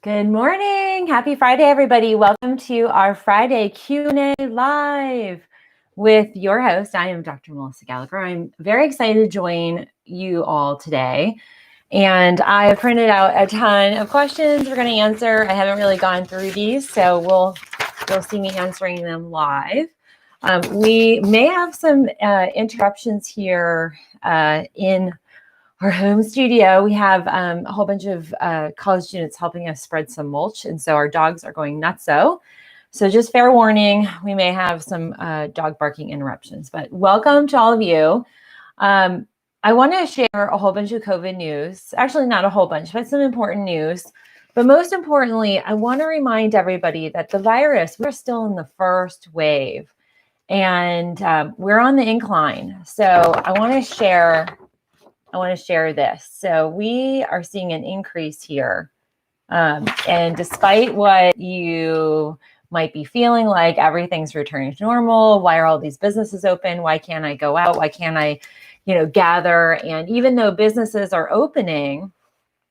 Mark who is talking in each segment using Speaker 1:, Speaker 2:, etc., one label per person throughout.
Speaker 1: Good morning. Happy Friday, everybody. Welcome to our Friday Q&A Live with your host. I am Dr. Melissa Gallagher. I'm very excited to join you all today. And I have printed out a ton of questions we're going to answer. I haven't really gone through these, so you'll see me answering them live. We may have some interruptions here in our home studio. We have a whole bunch of college students helping us spread some mulch, and so our dogs are going nutso. So just fair warning, we may have some dog barking interruptions, but welcome to all of you. I want to share a whole bunch of COVID news. Actually, not a whole bunch, but some important news. But most importantly, I want to remind everybody that the virus, we're still in the first wave, and we're on the incline. So I want to share this. So we are seeing an increase here. And despite what you might be feeling like everything's returning to normal, why are all these businesses open? Why can't I go out? Why can't I, gather? And even though businesses are opening,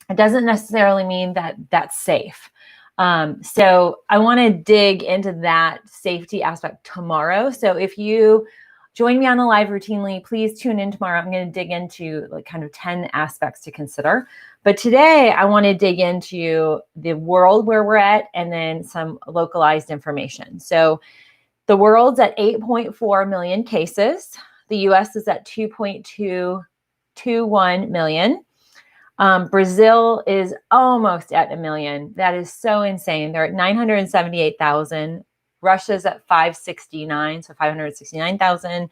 Speaker 1: it doesn't necessarily mean that that's safe. So I want to dig into that safety aspect tomorrow. So if you join me on the live routinely, please tune in tomorrow. I'm going to dig into kind of 10 aspects to consider. But today I want to dig into the world where we're at and then some localized information. So the world's at 8.4 million cases. The US is at 2.221 million. Brazil is almost at 1 million. That is so insane. They're at 978,000. Russia's at 569, so 569,000.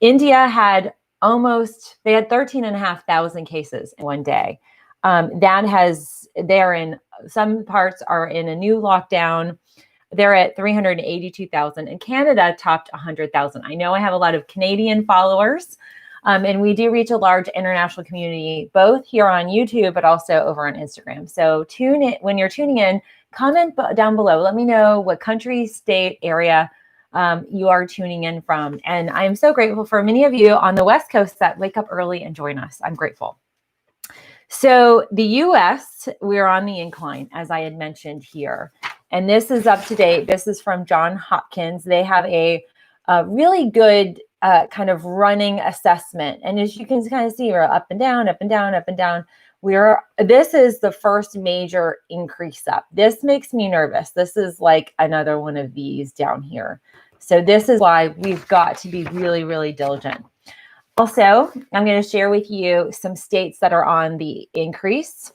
Speaker 1: India had 13,500 cases in one day. They're in some parts are in a new lockdown. They're at 382,000, and Canada topped 100,000. I know I have a lot of Canadian followers, and we do reach a large international community, both here on YouTube, but also over on Instagram. So tune in when you're tuning in. Comment down below. Let me know what country, state, area you are tuning in from. And I'm so grateful for many of you on the West Coast that wake up early and join us. I'm grateful. So the US, we're on the incline, as I had mentioned here. And this is up to date. This is from Johns Hopkins. They have a really good kind of running assessment. And as you can kind of see, we're up and down, up and down, up and down. This is the first major increase up. This makes me nervous. This is like another one of these down here. So this is why we've got to be really, really diligent. Also, I'm going to share with you some states that are on the increase.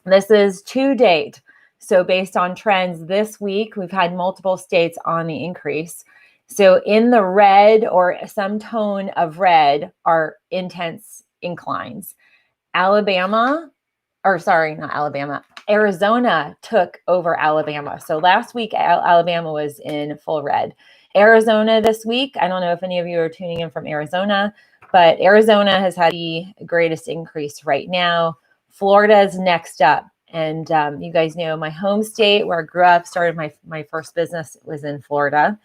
Speaker 1: This is to date. So based on trends this week, we've had multiple states on the increase. So in the red or some tone of red are intense inclines. Arizona took over Alabama. So last week, Alabama was in full red. Arizona this week, I don't know if any of you are tuning in from Arizona, but Arizona has had the greatest increase right now. Florida is next up. And you guys know my home state where I grew up, started my first business was in Florida.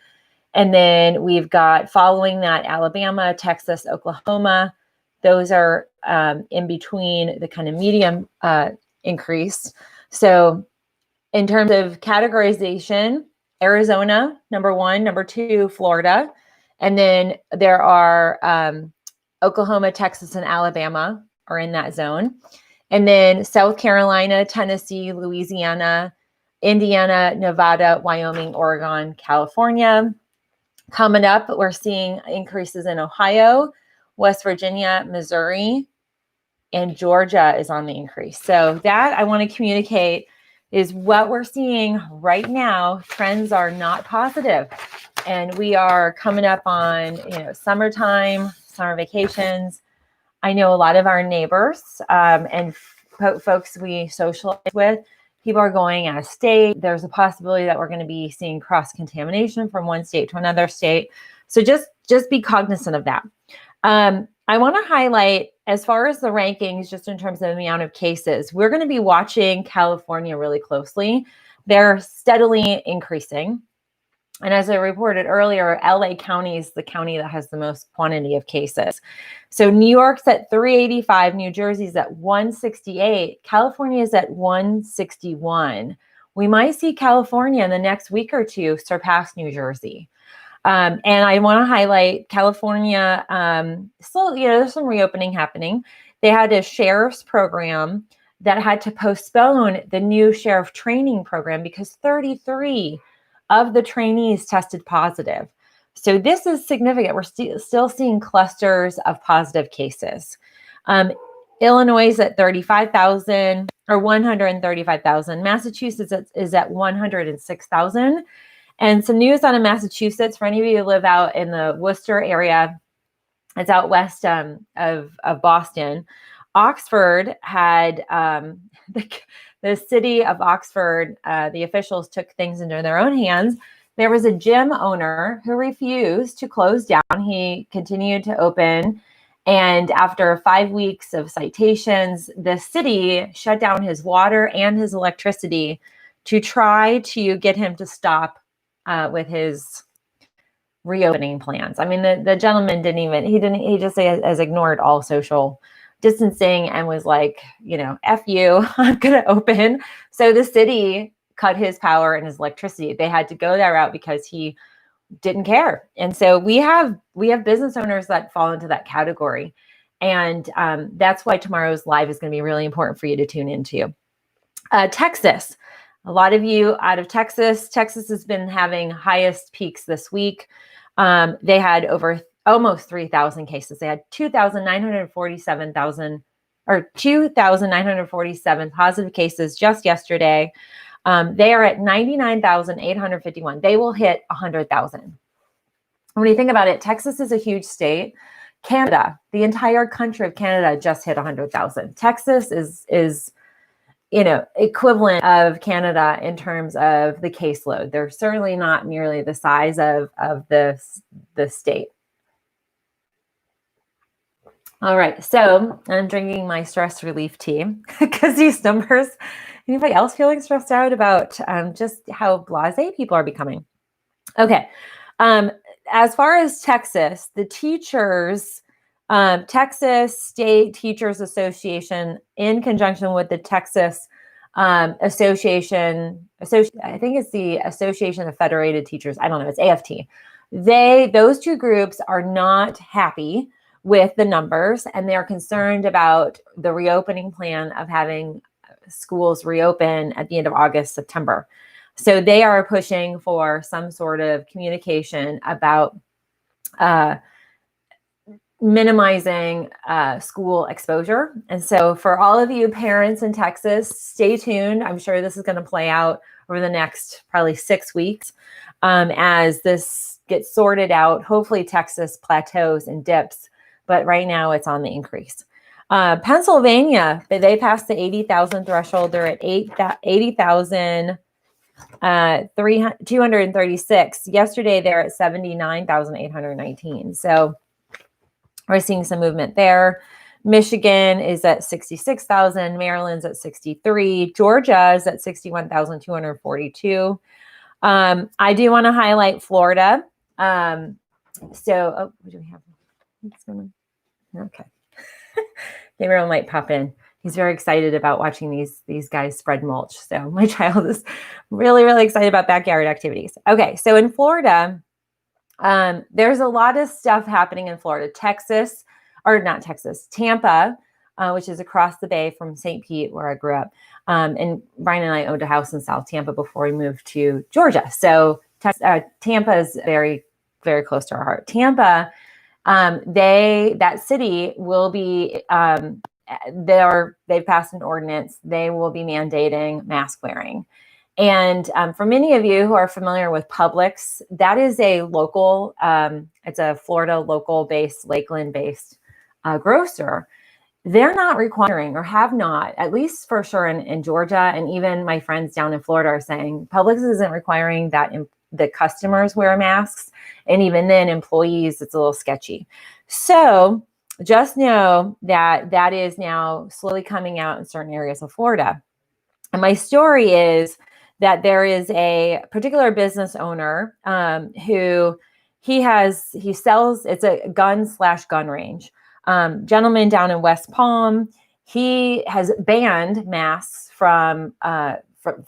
Speaker 1: And then we've got following that, Alabama, Texas, Oklahoma. Those are in between the kind of medium increase. So in terms of categorization, Arizona, number 1, number 2, Florida. And then there are Oklahoma, Texas, and Alabama are in that zone. And then South Carolina, Tennessee, Louisiana, Indiana, Nevada, Wyoming, Oregon, California. Coming up, we're seeing increases in Ohio, West Virginia, Missouri, and Georgia is on the increase. So that I want to communicate is what we're seeing right now. Trends are not positive. And we are coming up on, summertime, summer vacations. I know a lot of our neighbors and folks we socialize with, people are going out of state. There's a possibility that we're going to be seeing cross-contamination from one state to another state. So just be cognizant of that. I want to highlight, as far as the rankings, just in terms of the amount of cases, we're going to be watching California really closely. They're steadily increasing. And as I reported earlier, LA County is the county that has the most quantity of cases. So New York's at 385, New Jersey's at 168, California is at 161. We might see California in the next week or two surpass New Jersey. And I want to highlight California. Still, there's some reopening happening. They had a sheriff's program that had to postpone the new sheriff training program because 33 of the trainees tested positive. So this is significant. We're still seeing clusters of positive cases. Illinois is at 35,000 or 135,000. Massachusetts is at 106,000. And some news out of Massachusetts for any of you who live out in the Worcester area. It's out west of Boston. Oxford had the city of Oxford, the officials took things into their own hands. There was a gym owner who refused to close down. He continued to open. And after 5 weeks of citations, the city shut down his water and his electricity to try to get him to stop with his reopening plans. I mean, the gentleman he just has ignored all social distancing and was like, F you, I'm going to open. So the city cut his power and his electricity. They had to go that route because he didn't care. And so we have business owners that fall into that category. And that's why tomorrow's live is going to be really important for you to tune into. Texas. A lot of you out of Texas. Texas has been having highest peaks this week. They had over almost 3,000 cases. They had 2,947 positive cases just yesterday. They are at 99,851. They will hit 100,000. When you think about it, Texas is a huge state. Canada, the entire country of Canada just hit 100,000. Texas is equivalent of Canada in terms of the caseload. They're certainly not nearly the size of the state. All right, so I'm drinking my stress relief tea because these numbers, anybody else feeling stressed out about just how blasé people are becoming? Okay, as far as Texas, the teachers, Texas State Teachers Association, in conjunction with the Texas Association, I think it's the Association of Federated Teachers. I don't know. It's AFT. Those two groups are not happy with the numbers, and they're concerned about the reopening plan of having schools reopen at the end of August, September. So they are pushing for some sort of communication about minimizing school exposure. And so for all of you parents in Texas, stay tuned. I'm sure this is going to play out over the next probably 6 weeks as this gets sorted out. Hopefully Texas plateaus and dips, but right now it's on the increase. Pennsylvania, they passed the 80,000 threshold. They're at 80,236. Yesterday, they're at 79,819. So we're seeing some movement there. Michigan is at 66,000. Maryland's at 63. Georgia is at 61,242. I do want to highlight Florida. What do we have? What's going on? Okay. Gabriel might pop in. He's very excited about watching these guys spread mulch. So my child is really, really excited about backyard activities. Okay, so in Florida, there's a lot of stuff happening in Florida. Tampa, which is across the bay from St. Pete, where I grew up. And Brian and I owned a house in South Tampa before we moved to Georgia. So Tampa is very, very close to our heart. Tampa, that city will be, they've passed an ordinance. They will be mandating mask wearing. And for many of you who are familiar with Publix, that is a local, it's a Florida local-based, Lakeland-based grocer. They're not requiring, or have not, at least for sure in Georgia, and even my friends down in Florida are saying Publix isn't requiring that the customers wear masks. And even then, employees, it's a little sketchy. So just know that is now slowly coming out in certain areas of Florida. And my story is that there is a particular business owner who he sells, it's a gun range. Gentleman down in West Palm, he has banned masks from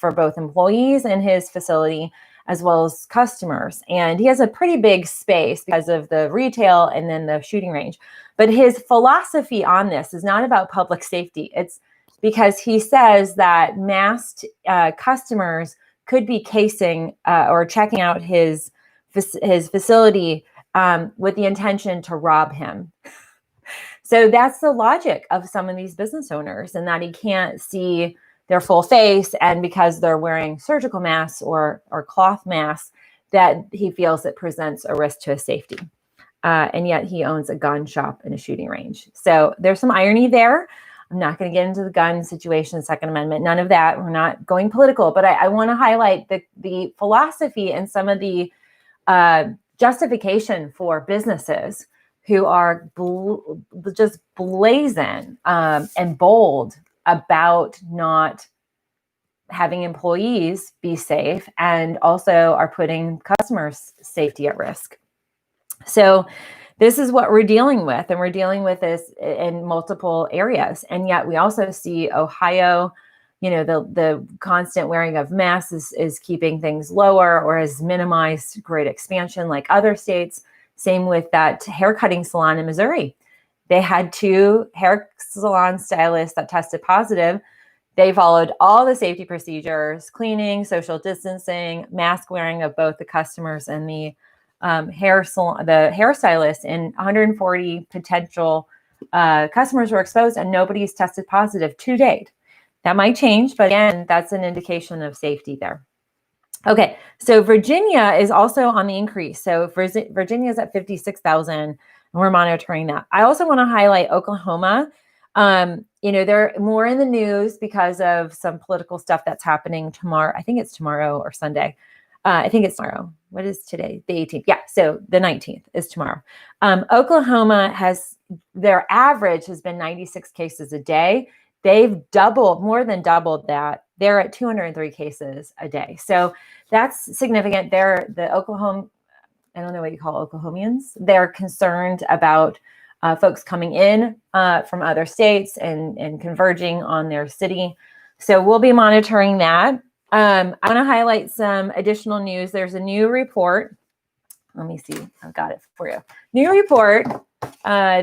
Speaker 1: for both employees in his facility as well as customers. And he has a pretty big space because of the retail and then the shooting range. But his philosophy on this is not about public safety. It's because he says that masked customers could be casing or checking out his facility with the intention to rob him. So that's the logic of some of these business owners, and that he can't see their full face, and because they're wearing surgical masks or cloth masks, that he feels it presents a risk to his safety. And yet he owns a gun shop and a shooting range. So there's some irony there. I'm not going to get into the gun situation, Second Amendment, none of that. We're not going political, but I want to highlight the philosophy and some of the justification for businesses who are just blazing and bold about not having employees be safe, and also are putting customers' safety at risk. So this is what we're dealing with, and we're dealing with this in multiple areas. And yet we also see Ohio, the constant wearing of masks is keeping things lower or has minimized great expansion like other states. Same with that haircutting salon in Missouri. They had 2 hair salon stylists that tested positive. They followed all the safety procedures, cleaning, social distancing, mask wearing of both the customers and the hairstylist, and 140 potential customers were exposed, and nobody's tested positive to date. That might change, but again, that's an indication of safety there. Okay, so Virginia is also on the increase. So Virginia is at 56,000, and we're monitoring that. I also want to highlight Oklahoma. They're more in the news because of some political stuff that's happening tomorrow. I think it's tomorrow or Sunday. I think it's tomorrow. What is today? The 18th. Yeah, so the 19th is tomorrow. Oklahoma their average has been 96 cases a day. They've more than doubled that. They're at 203 cases a day. So that's significant. The Oklahoma, I don't know what you call Oklahomians. They're concerned about folks coming in from other states and converging on their city. So we'll be monitoring that. I want to highlight some additional news. There's a new report. Let me see. I've got it for you. New report. I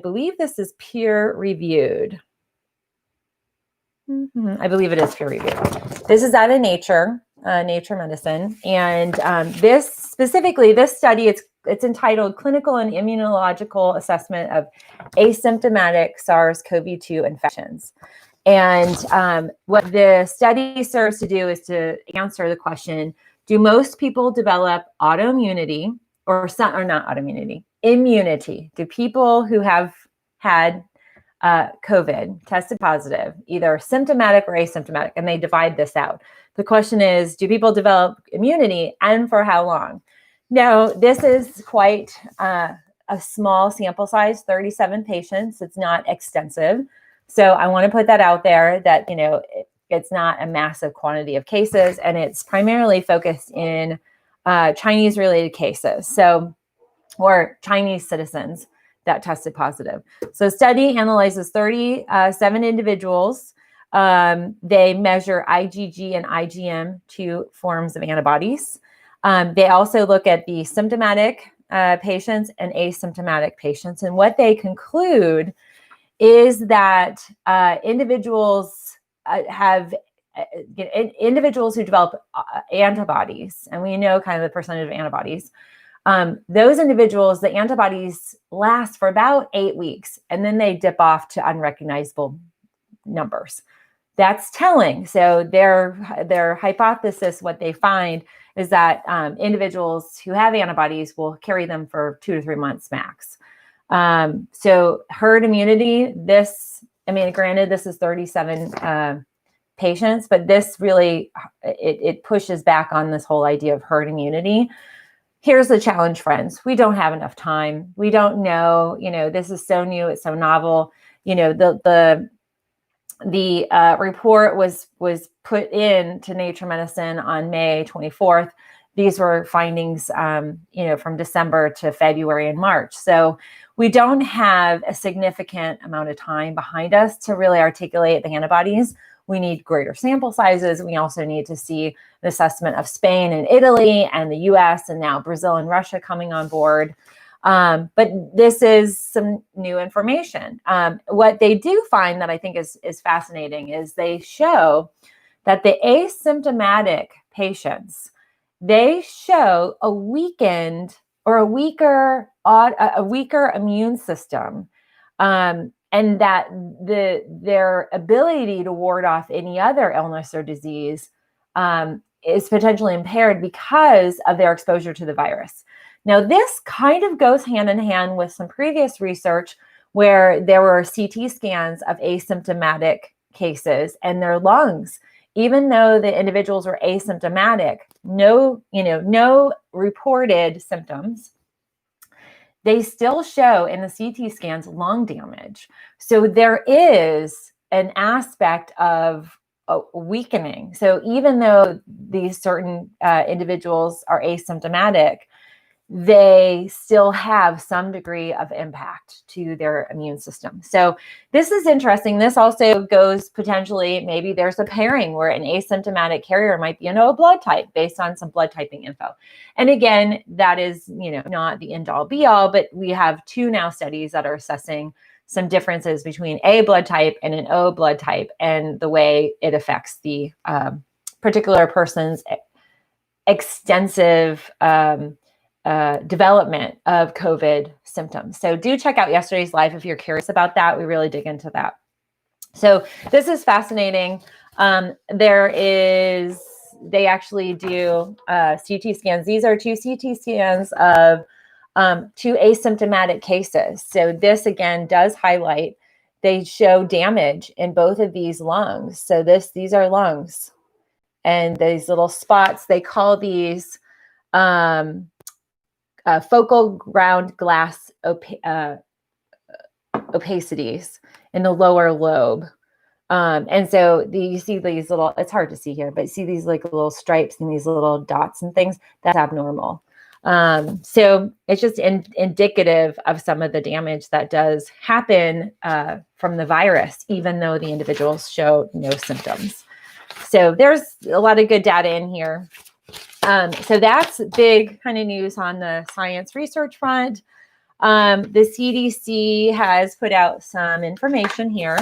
Speaker 1: believe this is peer reviewed. I believe it is peer reviewed. This is out of Nature Medicine. And this study, it's entitled Clinical and Immunological Assessment of Asymptomatic SARS-CoV-2 Infections. And what the study serves to do is to answer the question, do most people develop autoimmunity or not autoimmunity, immunity? Do people who have had COVID tested positive, either symptomatic or asymptomatic, and they divide this out. The question is, do people develop immunity, and for how long? Now, this is quite a small sample size, 37 patients. It's not extensive. So I want to put that out there that, it's not a massive quantity of cases, and it's primarily focused in Chinese-related cases, or Chinese citizens that tested positive. So study analyzes 37 individuals. They measure IgG and IgM, 2 forms of antibodies. They also look at the symptomatic patients and asymptomatic patients. And what they conclude is that individuals who develop antibodies, and we know kind of the percentage of antibodies, those individuals, the antibodies last for about 8 weeks, and then they dip off to unrecognizable numbers. That's telling. So their hypothesis, what they find is that individuals who have antibodies will carry them for 2 to 3 months max. So herd immunity, granted, this is 37 patients, but this really, it pushes back on this whole idea of herd immunity. Here's the challenge, friends. We don't have enough time. We don't know, this is so new, it's so novel. The The report was put into Nature Medicine on May 24th. These were findings, from December to February and March. So we don't have a significant amount of time behind us to really articulate the antibodies. We need greater sample sizes. We also need to see an assessment of Spain and Italy and the US and now Brazil and Russia coming on board. But this is some new information. What they do find that I think is fascinating is they show that the asymptomatic patients, they show a weakened or a weaker immune system, and that their ability to ward off any other illness or disease is potentially impaired because of their exposure to the virus. Now, this kind of goes hand in hand with some previous research where there were CT scans of asymptomatic cases and their lungs, even though the individuals were asymptomatic, no reported symptoms, they still show in the CT scans lung damage. So there is an aspect of weakening. So even though these certain individuals are asymptomatic, they still have some degree of impact to their immune system. So this is interesting. This also goes potentially, maybe there's a pairing where an asymptomatic carrier might be a blood type based on some blood typing info. And again, that is, not the end all be all, but we have 2 now studies that are assessing some differences between A blood type and an O blood type and the way it affects the particular person's extensive development of COVID symptoms. So do check out yesterday's live if you're curious about that. We really dig into that. So this is fascinating. They actually do CT scans. These are 2 CT scans of 2 asymptomatic cases. So this again does highlight, they show damage in both of these lungs. So these are lungs, and these little spots, they call these focal ground glass opacities in the lower lobe. And so you see these little, it's hard to see here, but you see these like little stripes and these little dots and things. That's abnormal. So it's just indicative of some of the damage that does happen from the virus, even though the individuals show no symptoms. So there's a lot of good data in here. So that's big kind of news on the science research front. The CDC has put out some information here.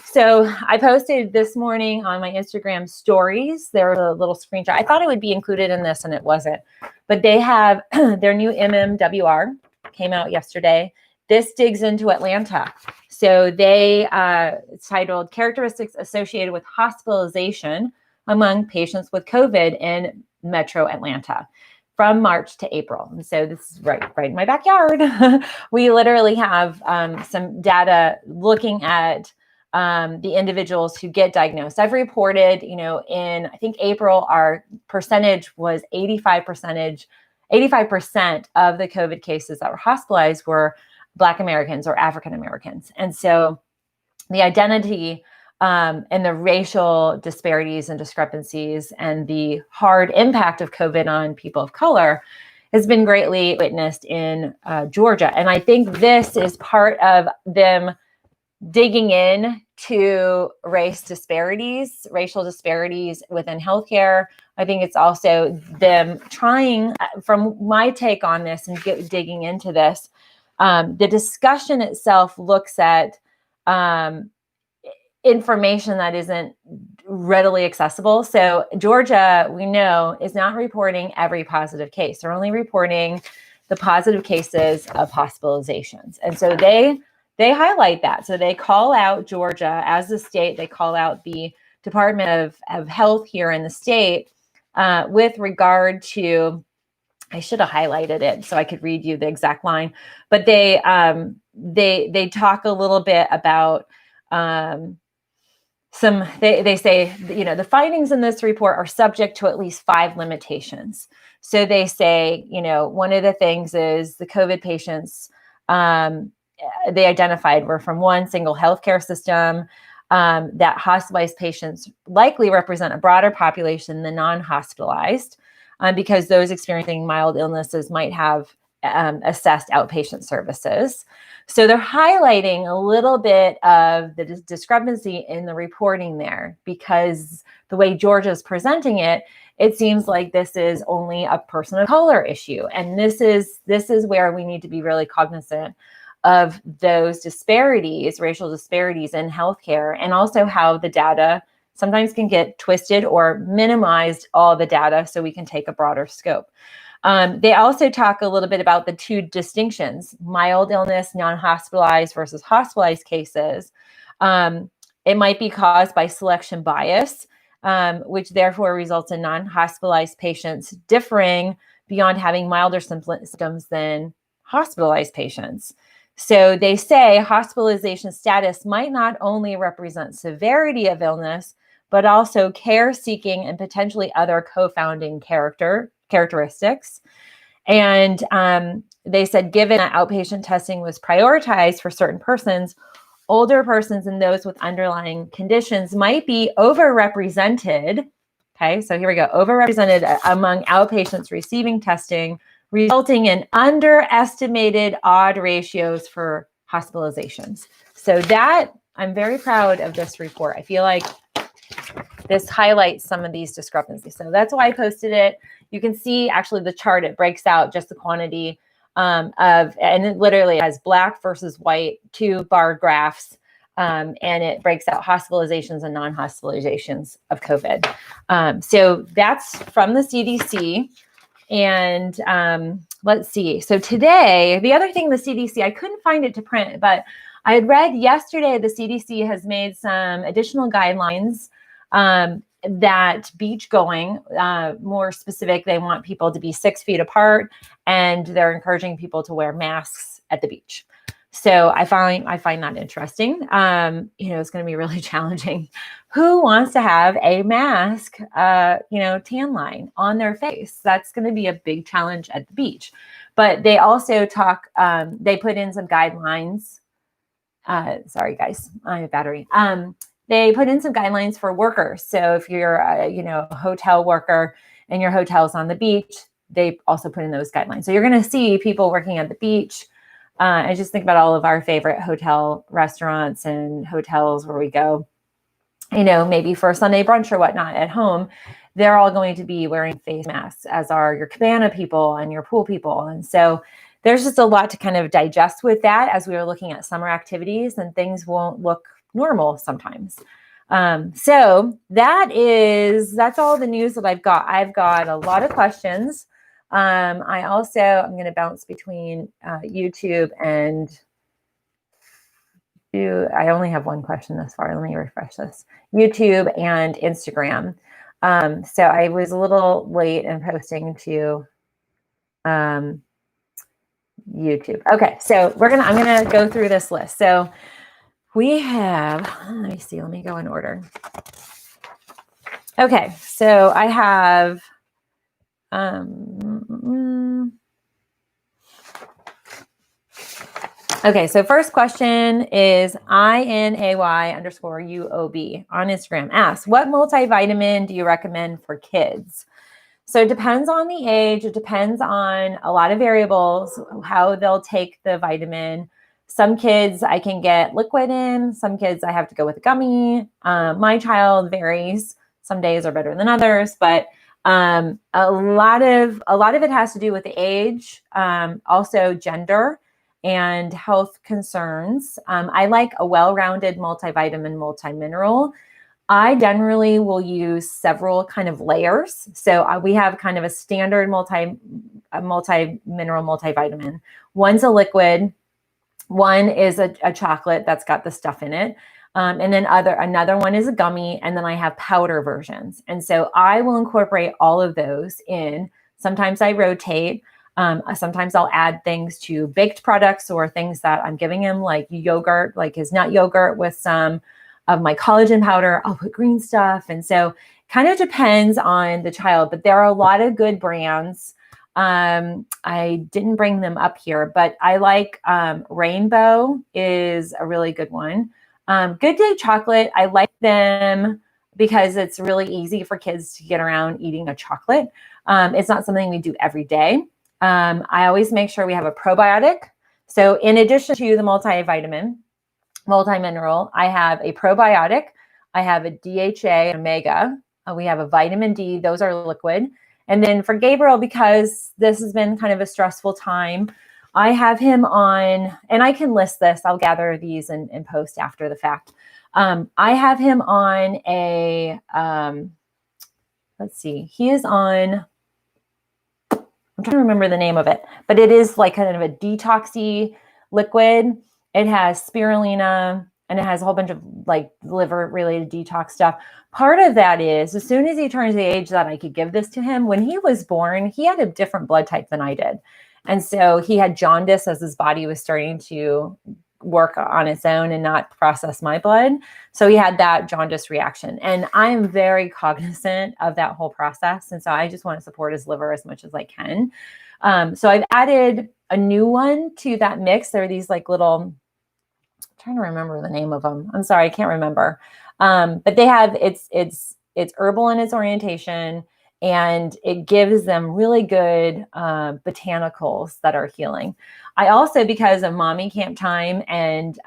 Speaker 1: So I posted this morning on my Instagram stories. There was a little screenshot. I thought it would be included in this and it wasn't, but they have their new MMWR came out yesterday. This digs into Atlanta. So they it's titled Characteristics Associated with Hospitalization Among Patients with COVID in Metro Atlanta from March to April. And so this is right in my backyard. We literally have some data looking at the individuals who get diagnosed. I've reported, in I think April, our percentage was 85% of the COVID cases that were hospitalized were Black Americans or African Americans. And so the identity and the racial disparities and discrepancies and the hard impact of COVID on people of color has been greatly witnessed in Georgia. And I think this is part of them digging in to racial disparities within healthcare. I think it's also them trying, from my take on this and digging into this, the discussion itself looks at information that isn't readily accessible. So Georgia, we know, is not reporting every positive case. They're only reporting the positive cases of hospitalizations. And so they highlight that. So they call out Georgia as the state. They call out the Department of Health here in the state with regard to, I should have highlighted it so I could read you the exact line, but they talk a little bit about they say, the findings in this report are subject to at least 5 limitations. So they say, one of the things is the COVID patients they identified were from one single healthcare system. that hospitalized patients likely represent a broader population than non-hospitalized, because those experiencing mild illnesses might have assessed outpatient services. So they're highlighting a little bit of the discrepancy in the reporting there, because the way Georgia's presenting it, it seems like this is only a person of color issue. And this is where we need to be really cognizant of those disparities, racial disparities in healthcare, and also how the data sometimes can get twisted or minimized all the data so we can take a broader scope. They also talk a little bit about the two distinctions: mild illness, non-hospitalized versus hospitalized cases. It might be caused by selection bias, which therefore results in non-hospitalized patients differing beyond having milder symptoms than hospitalized patients. So they say hospitalization status might not only represent severity of illness, but also care-seeking and potentially other co-founding characteristics. And they said, given that outpatient testing was prioritized for certain persons, older persons and those with underlying conditions might be overrepresented. Okay, so here we go, overrepresented among outpatients receiving testing, resulting in underestimated odd ratios for hospitalizations. So that, I'm very proud of this report. I feel like this highlights some of these discrepancies. So that's why I posted it. You can see actually the chart, it breaks out just the quantity and it literally has black versus white, 2 bar graphs, and it breaks out hospitalizations and non-hospitalizations of COVID. So that's from the CDC. And let's see. So today, the other thing, the CDC, I couldn't find it to print, but I had read yesterday the CDC has made some additional guidelines that beach going, more specific, they want people to be 6 feet apart, and they're encouraging people to wear masks at the beach. So I find that interesting. It's going to be really challenging. Who wants to have a mask, tan line on their face? That's going to be a big challenge at the beach. But they also talk, they put in some guidelines. Sorry, guys, I have battery. They put in some guidelines for workers. So if you're, a hotel worker and your hotel's on the beach, they also put in those guidelines. So you're going to see people working at the beach. I just think about all of our favorite hotel restaurants and hotels where we go, maybe for a Sunday brunch or whatnot at home. They're all going to be wearing face masks, as are your cabana people and your pool people. And so there's just a lot to kind of digest with that as we are looking at summer activities, and things won't look normal sometimes. So that's all the news that I've got. I've got a lot of questions. I'm going to bounce between YouTube and I only have one question thus far. Let me refresh this. YouTube and Instagram. So I was a little late in posting to YouTube. Okay, so I'm going to go through this list. So we have, let me see, let me go in order. Okay, so I have, okay, so first question is INAY_UOB on Instagram asks, what multivitamin do you recommend for kids? So it depends on the age. It depends on a lot of variables, how they'll take the vitamin. Some kids I can get liquid in. Some kids I have to go with a gummy. My child varies. Some days are better than others, but a lot of it has to do with the age, also gender and health concerns. I like a well-rounded multivitamin, multimineral. I generally will use several kind of layers. So we have kind of a standard multimineral multivitamin. One's a liquid. One is a chocolate that's got the stuff in it. And then another one is a gummy. And then I have powder versions. And so I will incorporate all of those in. Sometimes I rotate. Sometimes I'll add things to baked products or things that I'm giving him, like yogurt, like his nut yogurt with some of my collagen powder. I'll put green stuff. And so kind of depends on the child, but there are a lot of good brands. I didn't bring them up here, but I like Rainbow is a really good one. Good Day chocolate, I like them because it's really easy for kids to get around eating a chocolate. It's not something we do every day. I always make sure we have a probiotic. So in addition to the multivitamin, multi-mineral, I have a probiotic. I have a DHA, omega. We have a vitamin D. Those are liquid. And then for Gabriel, because this has been kind of a stressful time, I have him on, and I can list this. I'll gather these and post after the fact. I have him on a, let's see, he is on, I'm trying to remember the name of it, but it is like kind of a detoxy liquid. It has spirulina and it has a whole bunch of like liver related detox stuff. Part of that is as soon as he turns the age that I could give this to him, when he was born, he had a different blood type than I did. And so he had jaundice as his body was starting to work on its own and not process my blood. So he had that jaundice reaction. And I'm very cognizant of that whole process. And so I just want to support his liver as much as I can. So I've added a new one to that mix. There are these like little, I'm trying to remember the name of them. I'm sorry, I can't remember. But they have, it's herbal in its orientation, and it gives them really good botanicals that are healing. I also, because of mommy camp time and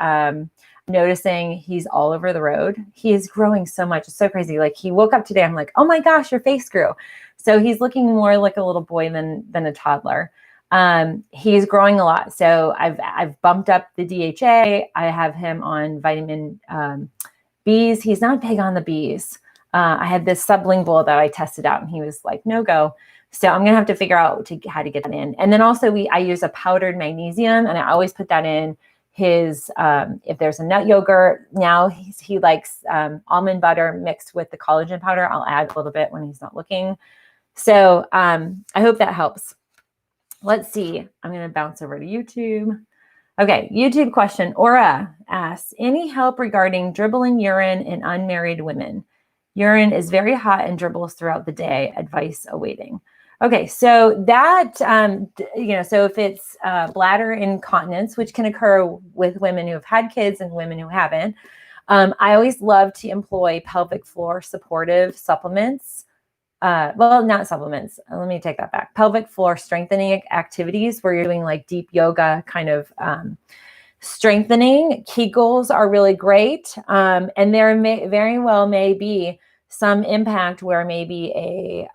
Speaker 1: noticing he's all over the road, he is growing so much. It's so crazy. Like he woke up today, I'm like, oh my gosh, your face grew. So he's looking more like a little boy than a toddler. He's growing a lot. So I've bumped up the DHA. I have him on vitamin B's. He's not big on the B's. I had this sublingual that I tested out and he was like, no go. So I'm going to have to figure out how to get that in. And then also I use a powdered magnesium, and I always put that in his, if there's a nut yogurt. Now he likes almond butter mixed with the collagen powder. I'll add a little bit when he's not looking. So I hope that helps. Let's see. I'm going to bounce over to YouTube. Okay, YouTube question. Aura asks, any help regarding dribbling urine in unmarried women? Urine is very hot and dribbles throughout the day. Advice awaiting. Okay, so that, so if it's bladder incontinence, which can occur with women who have had kids and women who haven't, I always love to employ pelvic floor supportive supplements. Not supplements. Let me take that back. Pelvic floor strengthening activities where you're doing like deep yoga kind of strengthening. Kegels are really great. And there very well may be some impact where maybe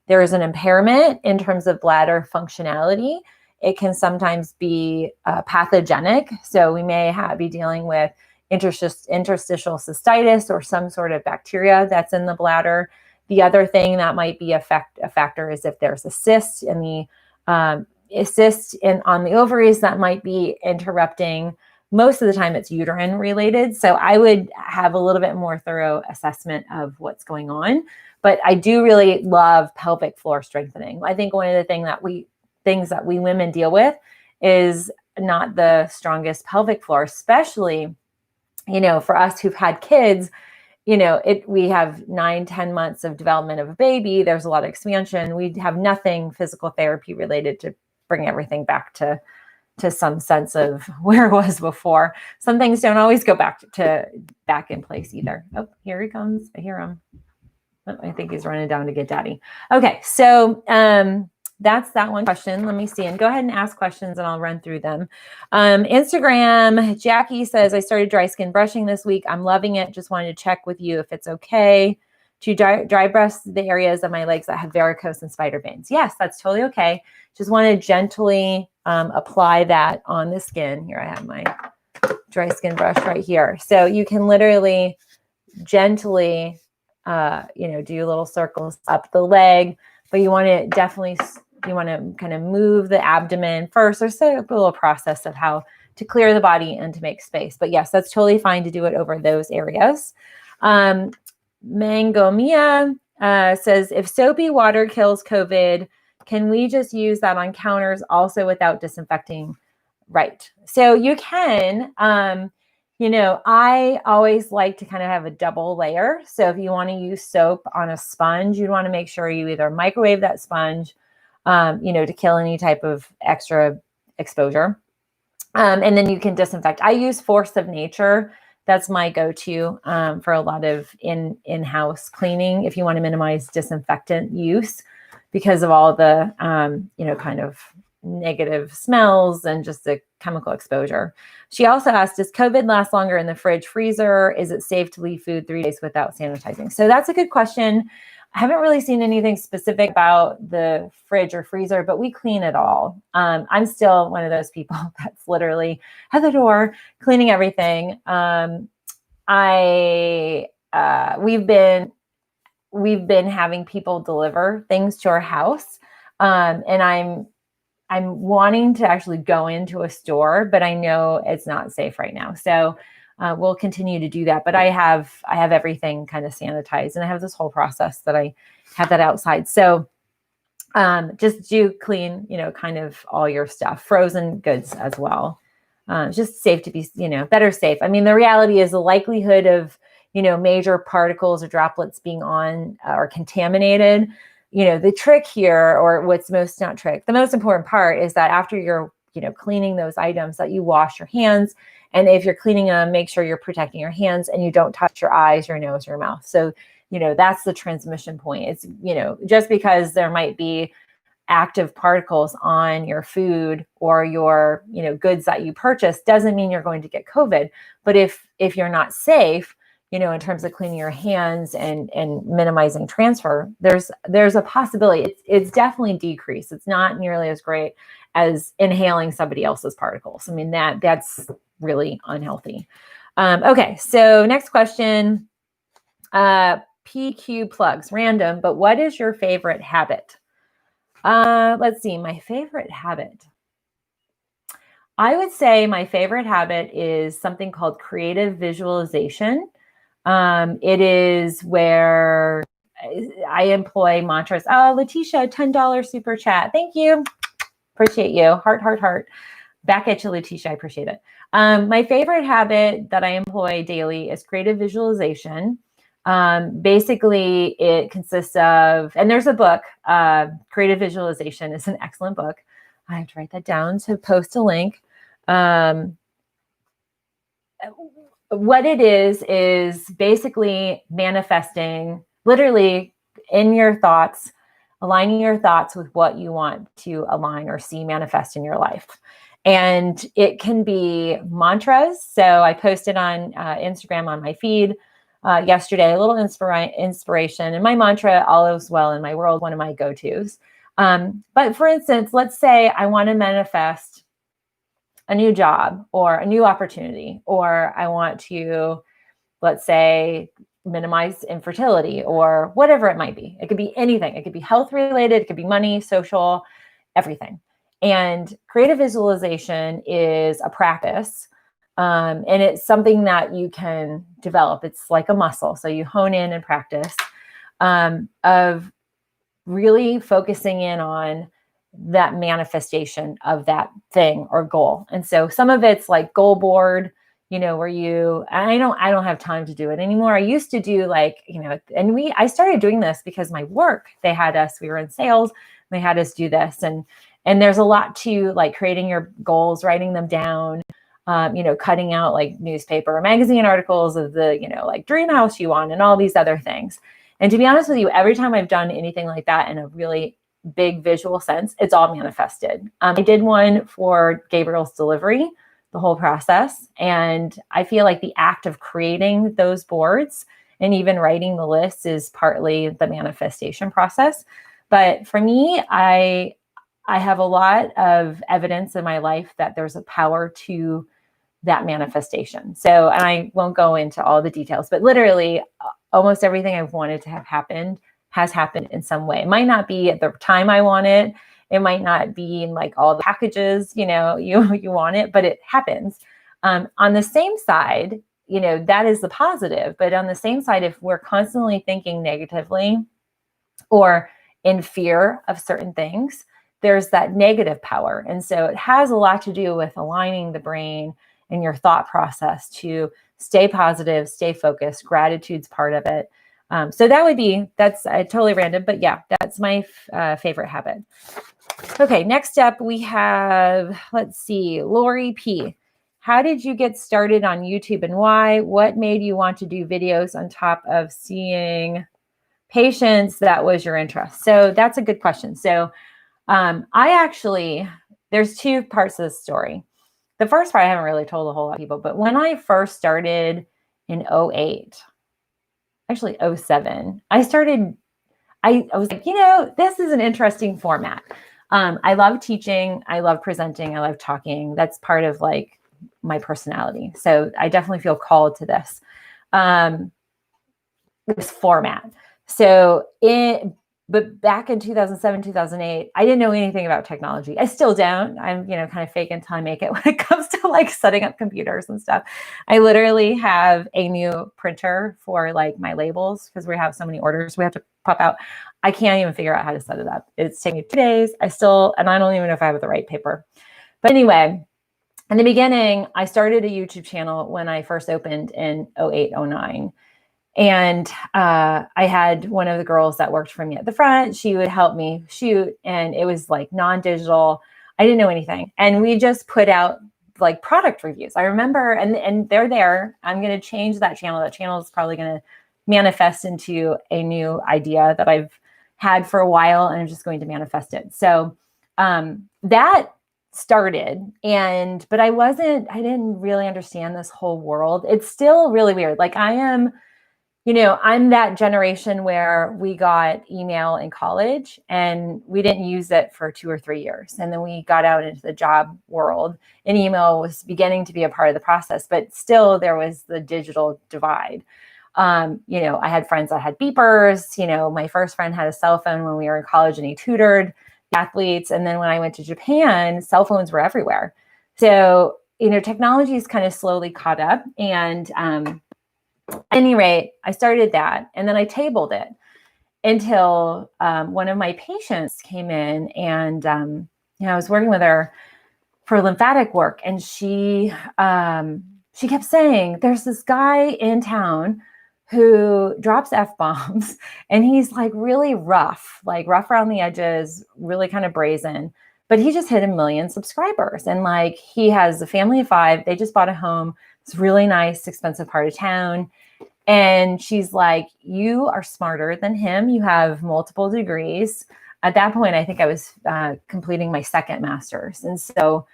Speaker 1: there is an impairment in terms of bladder functionality. It can sometimes be pathogenic. So we may be dealing with interstitial cystitis or some sort of bacteria that's in the bladder. The other thing that might be a factor is if there's a cyst in the on the ovaries that might be interrupting. Most of the time it's uterine related. So I would have a little bit more thorough assessment of what's going on. But I do really love pelvic floor strengthening. I think one of the things that we women deal with is not the strongest pelvic floor, especially, for us who've had kids. We have 9-10 months of development of a baby. There's a lot of expansion. We have nothing physical therapy related to bring everything back to some sense of where it was before. Some things don't always go back in place either. Oh, here he comes. I hear him. Oh, I think he's running down to get daddy. Okay. So, that's that one question. Let me see. And go ahead and ask questions and I'll run through them. Instagram, Jackie says, I started dry skin brushing this week. I'm loving it. Just wanted to check with you if it's okay to dry brush the areas of my legs that have varicose and spider veins. Yes, that's totally okay. Just want to gently apply that on the skin. Here I have my dry skin brush right here. So you can literally gently, do little circles up the leg, but you want to kind of move the abdomen first. There's a little process of how to clear the body and to make space. But yes, that's totally fine to do it over those areas. Mango Mia says, if soapy water kills COVID, can we just use that on counters also without disinfecting? Right. So you can, I always like to kind of have a double layer. So if you want to use soap on a sponge, you'd want to make sure you either microwave that sponge, to kill any type of extra exposure. And then you can disinfect. I use Force of Nature. That's my go-to for a lot of in-house cleaning if you want to minimize disinfectant use because of all the, kind of negative smells and just the chemical exposure. She also asked, does COVID last longer in the fridge, freezer? Is it safe to leave food 3 days without sanitizing? So that's a good question. I haven't really seen anything specific about the fridge or freezer, but we clean it all. I'm still one of those people that's literally at the door cleaning everything. We've been having people deliver things to our house, and I'm wanting to actually go into a store, but I know it's not safe right now. So we'll continue to do that. But I have everything kind of sanitized, and I have this whole process that I have that outside. So just do clean, kind of all your stuff, frozen goods as well. Just safe to be, better safe. I mean, the reality is the likelihood of, major particles or droplets being on or contaminated. The trick here, or the most important part is that after you're, cleaning those items, that you wash your hands. And if you're cleaning them, make sure you're protecting your hands and you don't touch your eyes, your nose, your mouth. So, that's the transmission point. It's, just because there might be active particles on your food or your, goods that you purchase doesn't mean you're going to get COVID. But if you're not safe, in terms of cleaning your hands and minimizing transfer, there's a possibility. It's definitely decreased. It's not nearly as great as inhaling somebody else's particles. I mean, that's really unhealthy. Okay, so next question. PQ plugs, random, but what is your favorite habit? Let's see, my favorite habit. I would say my favorite habit is something called creative visualization. It is where I employ mantras. Oh, Letitia, $10 super chat. Thank you. Appreciate you. Heart, heart, heart. Back at you, Letitia. I appreciate it. My favorite habit that I employ daily is creative visualization. Basically, it consists of, and there's a book, Creative Visualization is an excellent book. I have to write that down to post a link. What it is basically manifesting, literally in your thoughts, aligning your thoughts with what you want to align or see manifest in your life. And it can be mantras. So I posted on Instagram on my feed yesterday, a little inspiration. And my mantra, all is well in my world, one of my go-tos. But for instance, let's say I want to manifest a new job or a new opportunity, or I want to, let's say, minimize infertility or whatever it might be. It could be anything. It could be health related. It could be money, social, everything. And creative visualization is a practice. And it's something that you can develop. It's like a muscle. So you hone in and practice of really focusing in on that manifestation of that thing or goal. And so some of it's like goal board, where I don't have time to do it anymore. I used to do I started doing this because my work, we were in sales, they had us do this. And there's a lot to like creating your goals, writing them down, cutting out like newspaper or magazine articles of the, like dream house you want and all these other things. And to be honest with you, every time I've done anything like that in a really big visual sense, it's all manifested. I did one for Gabriel's delivery, the whole process. And I feel like the act of creating those boards and even writing the list is partly the manifestation process. But for me, I have a lot of evidence in my life that there's a power to that manifestation. So, and I won't go into all the details, but literally almost everything I've wanted to have happened has happened in some way. It might not be at the time I want it. It might not be in like all the packages, you want it, but it happens. On the same side, that is the positive. But on the same side, if we're constantly thinking negatively or in fear of certain things, there's that negative power. And so it has a lot to do with aligning the brain and your thought process to stay positive, stay focused. Gratitude's part of it. So that's totally random, but yeah, that's my favorite habit. Okay, next up we have, let's see, Lori P. how did you get started on YouTube and why? What made you want to do videos on top of seeing patients that was your interest? So that's a good question. So there's two parts of the story. The first part I haven't really told a whole lot of people, but when I first started in 08, actually 07, I was like, this is an interesting format. I love teaching. I love presenting. I love talking. That's part of like my personality. So I definitely feel called to this format. But back in 2007, 2008, I didn't know anything about technology. I still don't. I'm, kind of fake until I make it when it comes to like setting up computers and stuff. I literally have a new printer for like my labels because we have so many orders we have to pop out. I can't even figure out how to set it up. It's taking me 2 days. And I don't even know if I have the right paper. But anyway, in the beginning, I started a YouTube channel when I first opened in 08, 09. And I had one of the girls that worked for me at the front. She would help me shoot, and it was like non-digital. I didn't know anything. And we just put out like product reviews. I remember, and they're there. I'm going to change that channel. That channel is probably going to manifest into a new idea that I've had for a while, and I'm just going to manifest it. So that started, but I didn't really understand this whole world. It's still really weird. Like I'm that generation where we got email in college and we didn't use it for 2 or 3 years. And then we got out into the job world and email was beginning to be a part of the process, but still there was the digital divide. I had friends that had beepers. My first friend had a cell phone when we were in college and he tutored athletes. And then when I went to Japan, cell phones were everywhere. So, technology is kind of slowly caught up. And at any rate, I started that and then I tabled it until one of my patients came in and, I was working with her for lymphatic work. And she kept saying, there's this guy in town who drops F-bombs and he's like really rough around the edges, really kind of brazen, but he just hit 1 million subscribers. And like, he has a family of 5. They just bought a home. It's really nice, expensive part of town. And she's like, you are smarter than him. You have multiple degrees. At that point, I think I was completing my second master's. And so,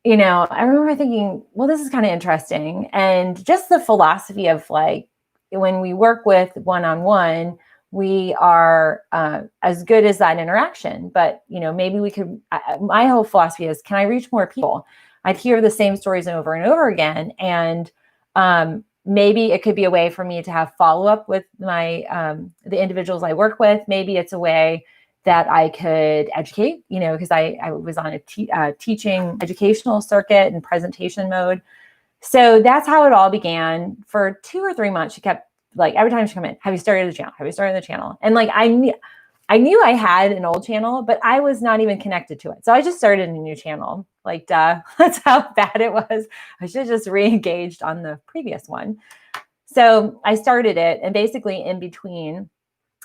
Speaker 1: I remember thinking, well, this is kind of interesting. And just the philosophy of like, when we work with one-on-one, we are as good as that interaction. But, maybe we could, my whole philosophy is, can I reach more people? I'd hear the same stories over and over again. And maybe it could be a way for me to have follow-up with my the individuals I work with. Maybe it's a way that I could educate, because I was on a teaching educational circuit and presentation mode. So that's how it all began. For 2 or 3 months, she kept like, every time she come in, have you started the channel? Have you started the channel? And like, I knew I had an old channel, but I was not even connected to it. So I just started a new channel. Like, duh, that's how bad it was. I should have just re-engaged on the previous one. So I started it, and basically in between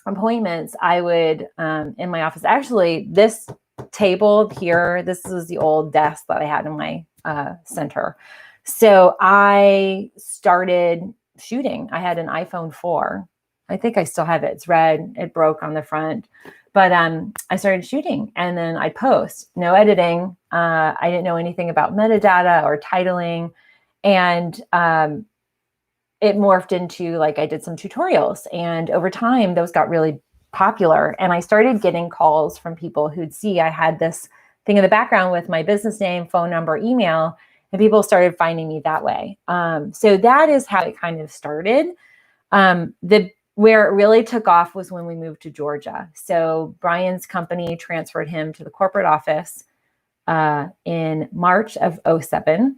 Speaker 1: appointments, I would, in my office, actually this table here, this was the old desk that I had in my center. So I started shooting. I had an iPhone 4. I think I still have it. It's red. It broke on the front. But I started shooting, and then I post. No editing. I didn't know anything about metadata or titling. And it morphed into like, I did some tutorials. And over time, those got really popular. And I started getting calls from people who'd see I had this thing in the background with my business name, phone number, email. And people started finding me that way. So that is how it kind of started. Where it really took off was when we moved to Georgia. So Brian's company transferred him to the corporate office in March of 07.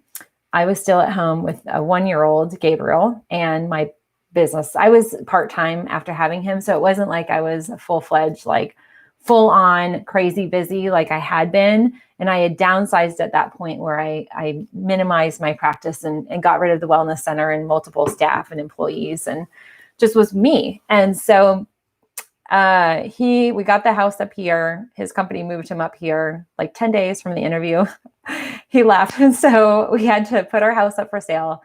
Speaker 1: I was still at home with a 1-year-old, Gabriel, and my business. I was part-time after having him. So it wasn't like I was a full-fledged, like full-on crazy busy like I had been. And I had downsized at that point where I minimized my practice and got rid of the wellness center and multiple staff and employees and just was me. And so we got the house up here. His company moved him up here like 10 days from the interview. he left. And so we had to put our house up for sale.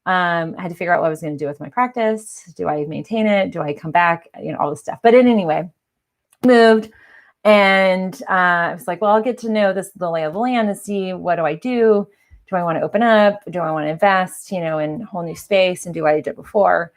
Speaker 1: I had to figure out what I was going to do with my practice. Do I maintain it? Do I come back? All this stuff. But in any way, moved. And I was like, well, I'll get to know the lay of the land and see, what do I do? Do I want to open up? Do I want to invest, in a whole new space and do what I did before?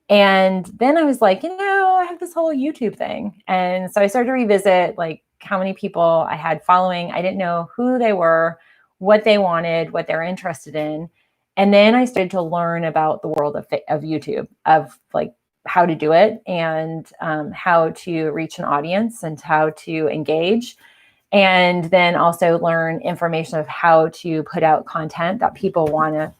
Speaker 1: And then I was like, I have this whole YouTube thing. And so I started to revisit like how many people I had following. I didn't know who they were, what they wanted, what they're interested in. And then I started to learn about the world of YouTube, of like how to do it and how to reach an audience and how to engage. And then also learn information of how to put out content that people want to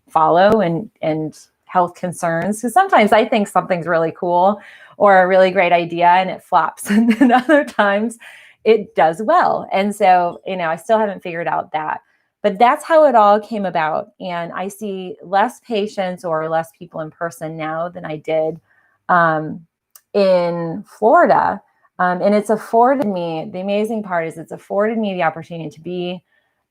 Speaker 1: follow and health concerns. Because sometimes I think something's really cool or a really great idea and it flops. And then other times it does well. And so, I still haven't figured out that. But that's how it all came about. And I see less patients or less people in person now than I did in Florida. And it's afforded me, the amazing part is it's afforded me the opportunity to be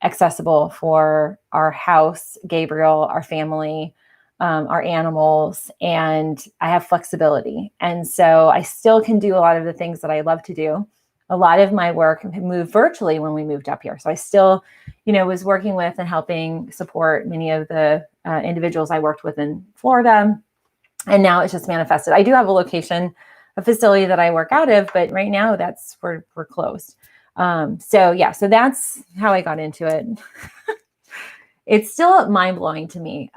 Speaker 1: accessible for our house, Gabriel, our family, our animals, and I have flexibility. And so I still can do a lot of the things that I love to do. A lot of my work moved virtually when we moved up here. So I still, was working with and helping support many of the individuals I worked with in Florida. And now it's just manifested. I do have a facility that I work out of, but right now we're closed. So that's how I got into it. It's still mind blowing to me.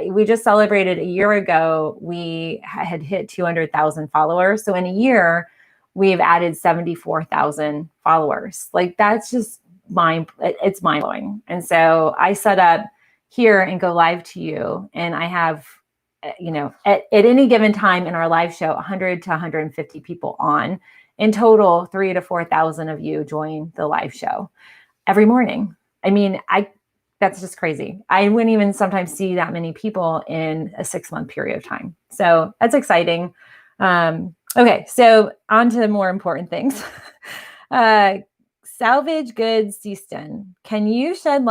Speaker 1: We just celebrated a year ago. We had hit 200,000 followers. So in a year, we've added 74,000 followers. Like that's just it's mind blowing. And so I set up here and go live to you. And I have, at any given time in our live show, 100 to 150 people on. In total, 3,000 to 4,000 of you join the live show every morning. I mean, that's just crazy. I wouldn't even sometimes see that many people in a 6-month period of time. So that's exciting. Okay, so on to more important things. Salvage Goods Seaston. Can you shed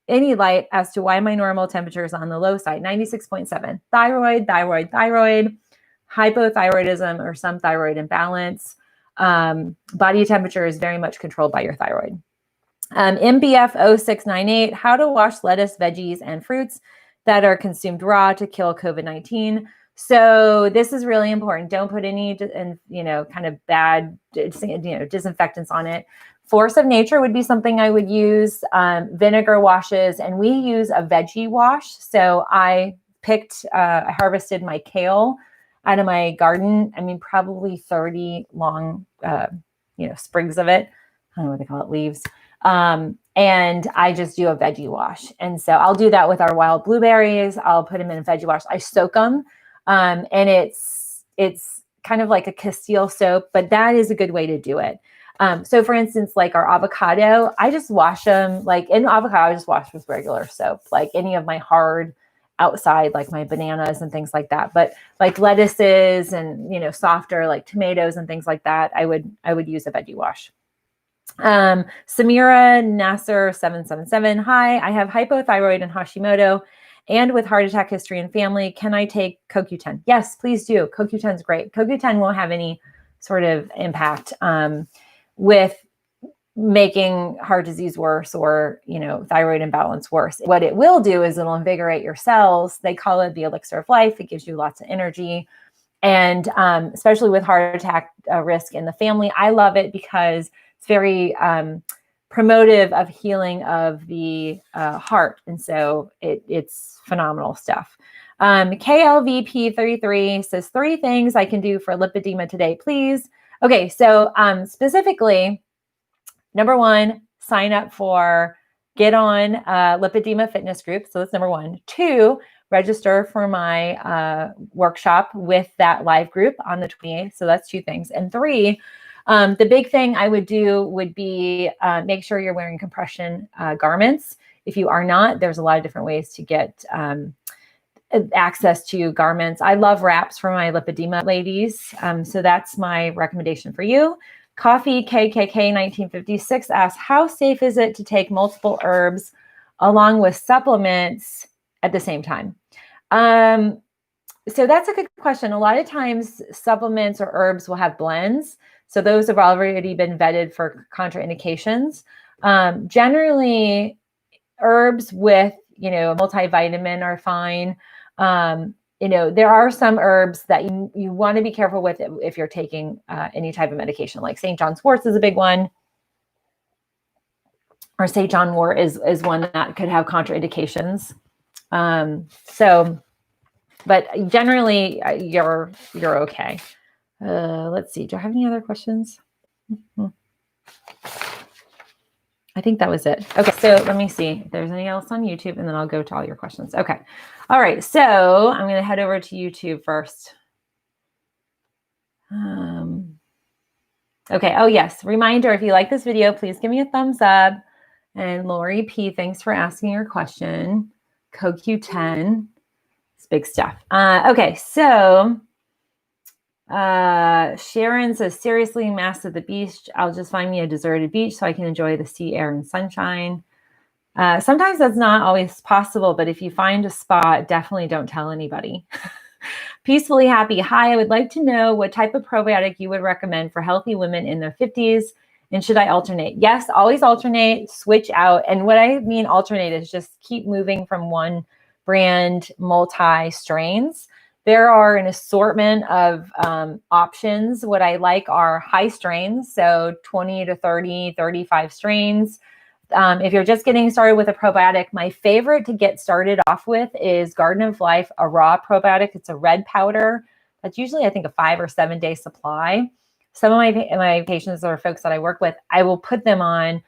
Speaker 1: any light as to why my normal temperature is on the low side? 96.7. Thyroid, hypothyroidism, or some thyroid imbalance. Body temperature is very much controlled by your thyroid. MBF 0698, how to wash lettuce, veggies, and fruits that are consumed raw to kill COVID-19. So this is really important. Don't put any, kind of bad, disinfectants on it. Force of nature would be something I would use. Vinegar washes, and we use a veggie wash. So I harvested my kale out of my garden. I mean, probably 30 long, sprigs of it. I don't know what they call it, leaves. And I just do a veggie wash. And so I'll do that with our wild blueberries. I'll put them in a veggie wash. I soak them. And it's kind of like a Castile soap, but that is a good way to do it. So for instance, like our avocado, I just wash them in avocado, I just wash with regular soap, like any of my hard outside, like my bananas and things like that. But like lettuces and, softer like tomatoes and things like that, I would use a veggie wash. Samira Nasser 777. Hi, I have hypothyroid and Hashimoto and with heart attack history and family. Can I take CoQ10? Yes, please do. CoQ10 is great. CoQ10 won't have any sort of impact with making heart disease worse or, thyroid imbalance worse. What it will do is it'll invigorate your cells. They call it the elixir of life. It gives you lots of energy. And especially with heart attack risk in the family, I love it because it's very promotive of healing of the heart. And so it's phenomenal stuff. KLVP33 says 3 things I can do for lipedema today, please. Okay, so specifically, number 1, sign up get on lipedema fitness group. So that's number 1. 2, register for my workshop with that live group on the 28th. So that's 2 things. And 3, the big thing I would do would be make sure you're wearing compression garments. If you are not, there's a lot of different ways to get access to garments. I love wraps for my lipedema ladies. So that's my recommendation for you. Coffee KKK 1956 asks, how safe is it to take multiple herbs along with supplements at the same time? So that's a good question. A lot of times supplements or herbs will have blends. So those have already been vetted for contraindications. Generally, herbs with, multivitamin are fine. There are some herbs that you want to be careful with if you're taking any type of medication, like St. John's wort is a big one. Or St. John wort is one that could have contraindications. But generally you're okay. Let's see. Do I have any other questions? I think that was it. Okay, so let me see if there's anything else on YouTube, and then I'll go to all your questions. Okay. All right, so I'm going to head over to YouTube first. Okay. Oh, yes. Reminder, if you like this video, please give me a thumbs up. And Lori P, thanks for asking your question. CoQ10. It's big stuff. Okay, so Sharon says, seriously, mass at the beach. I'll just find me a deserted beach so I can enjoy the sea air and sunshine. Sometimes that's not always possible, but if you find a spot, definitely don't tell anybody. Peacefully Happy. Hi, I would like to know what type of probiotic you would recommend for healthy women in their 50s. And should I alternate? Yes, always alternate, switch out. And what I mean alternate is just keep moving from one brand, multi-strains. There are an assortment of options. What I like are high strains, so 20 to 30, 35 strains. If you're just getting started with a probiotic, my favorite to get started off with is Garden of Life, a raw probiotic. It's a red powder. That's usually, I think, a 5 or 7 day supply. Some of my patients or folks that I work with, I will put them on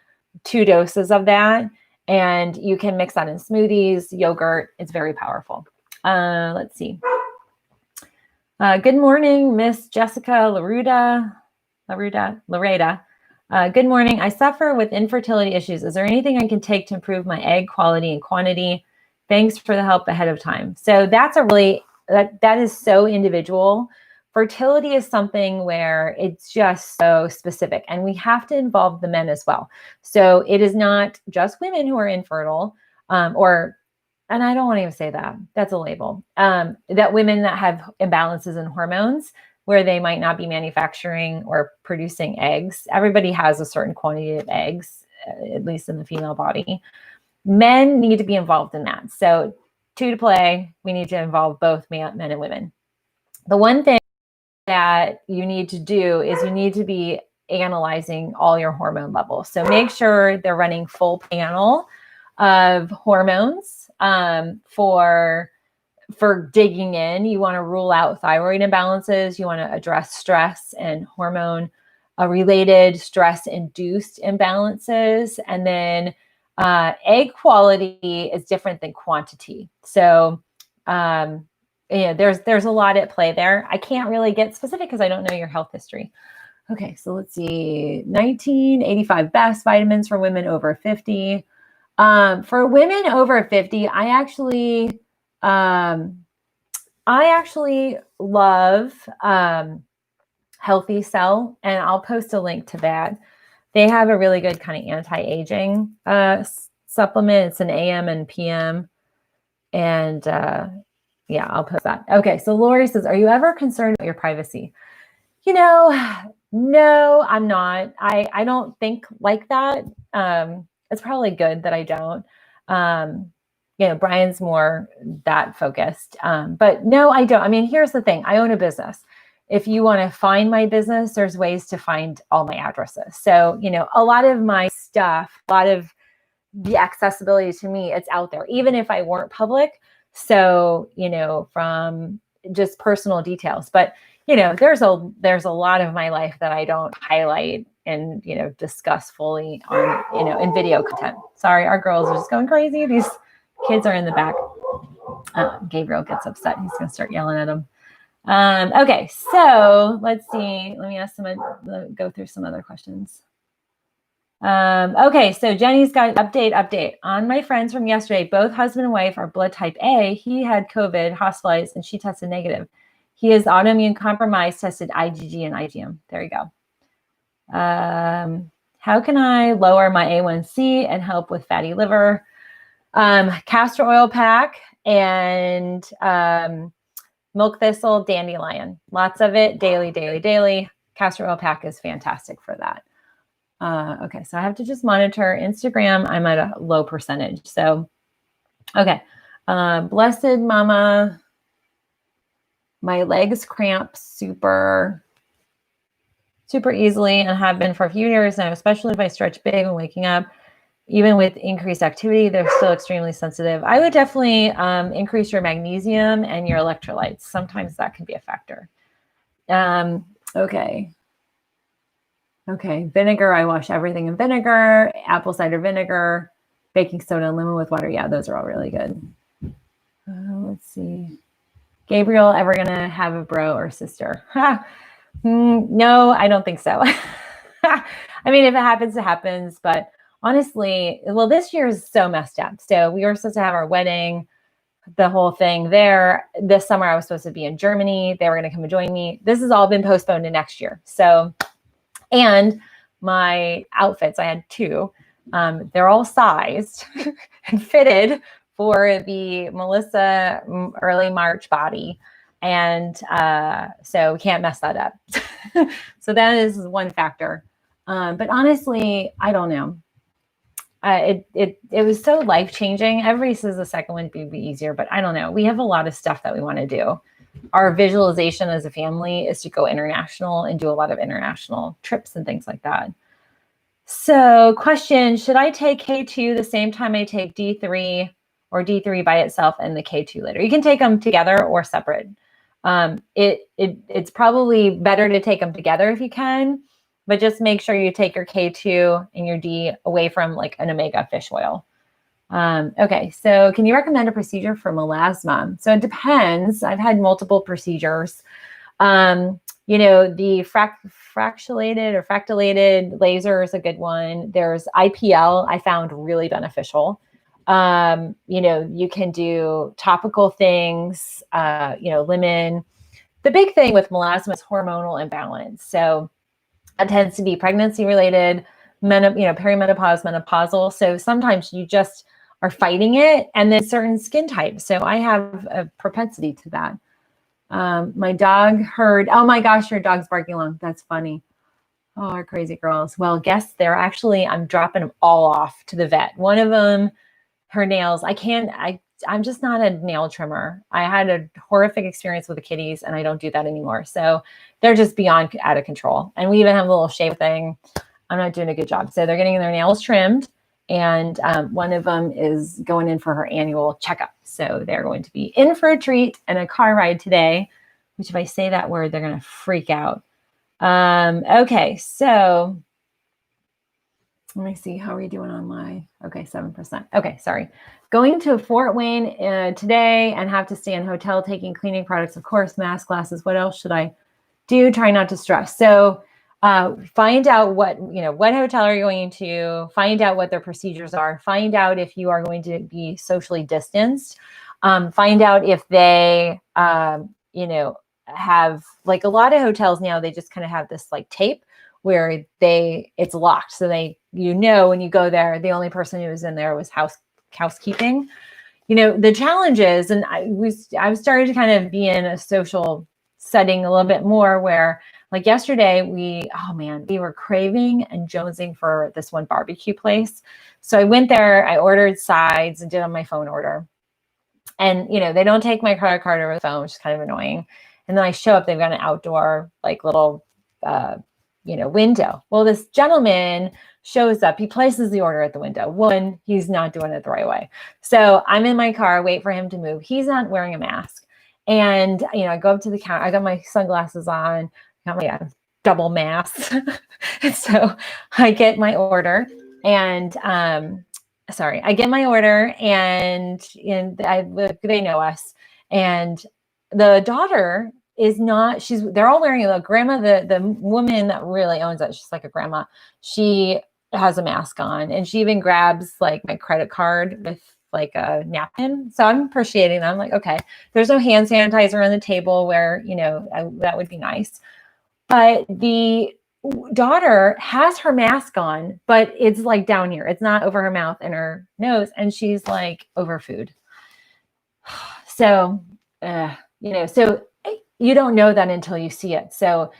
Speaker 1: 2 doses of that, and you can mix that in smoothies, yogurt. It's very powerful. Let's see. Good morning, Miss Jessica Lareda. Good morning. I suffer with infertility issues. Is there anything I can take to improve my egg quality and quantity? Thanks for the help ahead of time. So that's that is so individual. Fertility is something where it's just so specific, and we have to involve the men as well. So it is not just women who are infertile, and I don't want to even say that. That's a label. That women that have imbalances in hormones, where they might not be manufacturing or producing eggs. Everybody has a certain quantity of eggs, at least in the female body. Men need to be involved in that. So 2 to play, we need to involve both men and women. The one thing that you need to do is you need to be analyzing all your hormone levels. So make sure they're running full panel of hormones for digging in. You want to rule out thyroid imbalances. You want to address stress and hormone related stress induced imbalances. And then egg quality is different than quantity. So there's a lot at play there. I can't really get specific because I don't know your health history. Okay, so let's see. 1985 best vitamins for women over 50. For women over 50, I actually love Healthy Cell, and I'll post a link to that. They have a really good kind of anti-aging supplement. It's an AM and PM, and yeah, I'll post that. Okay, so Lori says, are you ever concerned about your privacy? No, I'm not. I don't think like that. It's probably good that I don't. Brian's more that focused. But no, I don't. I mean, here's the thing. I own a business. If you want to find my business, there's ways to find all my addresses. So, a lot of my stuff, a lot of the accessibility to me, it's out there, even if I weren't public. So, from just personal details, but there's a lot of my life that I don't highlight and, discuss fully on, in video content. Sorry, our girls are just going crazy. These kids are in the back. Gabriel gets upset. He's going to start yelling at him. Okay, so let's see. Let me go through some other questions. Okay, so Jenny's got update on my friends from yesterday. Both husband and wife are blood type A. He had COVID, hospitalized, and she tested negative. He is autoimmune compromised, tested IgG and IgM. There you go. How can I lower my A1C and help with fatty liver? Castor oil pack and milk thistle dandelion. Lots of it, daily, daily, daily. Castor oil pack is fantastic for that. Okay, so I have to just monitor Instagram. I'm at a low percentage. So, okay. Blessed Mama, my legs cramp super easily and have been for a few years now, especially if I stretch big when waking up. Even with increased activity, they're still extremely sensitive. I would definitely increase your magnesium and your electrolytes. Sometimes that can be a factor. Okay. Vinegar, I wash everything in vinegar, apple cider vinegar, baking soda and lemon with water. Yeah, those are all really good. Let's see. Gabriel, ever gonna have a bro or sister? No, I don't think so. I mean, if it happens, it happens. But honestly, well, this year is so messed up. So we were supposed to have our wedding, the whole thing there. This summer, I was supposed to be in Germany. They were going to come and join me. This has all been postponed to next year. So, and my outfits, I had two. They're all sized and fitted for the Melissa early March body. And so we can't mess that up. So that is one factor. But honestly, I don't know. It was so life-changing. Everybody says the second one would be easier, but I don't know. We have a lot of stuff that we want to do. Our visualization as a family is to go international and do a lot of international trips and things like that. So question, should I take K2 the same time I take D3 or D3 by itself and the K2 later? You can take them together or separate. It's probably better to take them together if you can, but just make sure you take your K2 and your D away from like an omega fish oil. Okay, so can you recommend a procedure for melasma? So it depends. I've had multiple procedures. You know, the fractalated laser is a good one. There's IPL I found really beneficial. You know, you can do topical things, you know, lemon. The big thing with melasma is hormonal imbalance. So it tends to be pregnancy related, you know, perimenopause, menopausal. So sometimes you just are fighting it, and then certain skin types. So I have a propensity to that. My dog heard, oh my gosh, your dog's barking along. That's funny. Oh, our crazy girls. Well, guess they're actually, I'm dropping them all off to the vet. One of them, her nails, I'm just not a nail trimmer. I had a horrific experience with the kitties and I don't do that anymore. So they're just beyond out of control. And we even have a little shave thing. I'm not doing a good job. So they're getting their nails trimmed. And one of them is going in for her annual checkup. So they're going to be in for a treat and a car ride today, which if I say that word, they're going to freak out. Okay, so let me see. How are we doing on my, okay, 7%. Okay, sorry. Going to Fort Wayne today and have to stay in hotel, taking cleaning products, of course, mask, glasses. What else should I do? Try not to stress. So find out what hotel are you going to, find out what their procedures are, find out if you are going to be socially distanced, find out if they, have, like a lot of hotels now, they just kind of have this like tape where it's locked. So when you go there, the only person who was in there was housekeeping. You know, the challenge is, and I've started to kind of be in a social setting a little bit more where, like yesterday, we were craving and jonesing for this one barbecue place. So I went there, I ordered sides and did on my phone order. And, they don't take my credit card over the phone, which is kind of annoying. And then I show up, they've got an outdoor, like little, window. Well, this gentleman shows up, he places the order at the window. One, he's not doing it the right way. So I'm in my car, wait for him to move. He's not wearing a mask. And, I go up to the counter, I got my sunglasses on, got my double mask. And so I get my order and, they know us. And the daughter is not, they're all wearing the grandma, the woman that really owns it. She's like a grandma. She has a mask on and she even grabs like my credit card with like a napkin. So I'm appreciating that. I'm like, okay, there's no hand sanitizer on the table where, that would be nice. But the daughter has her mask on, but it's like down here. It's not over her mouth and her nose. And she's like over food. So, so you don't know that until you see it. So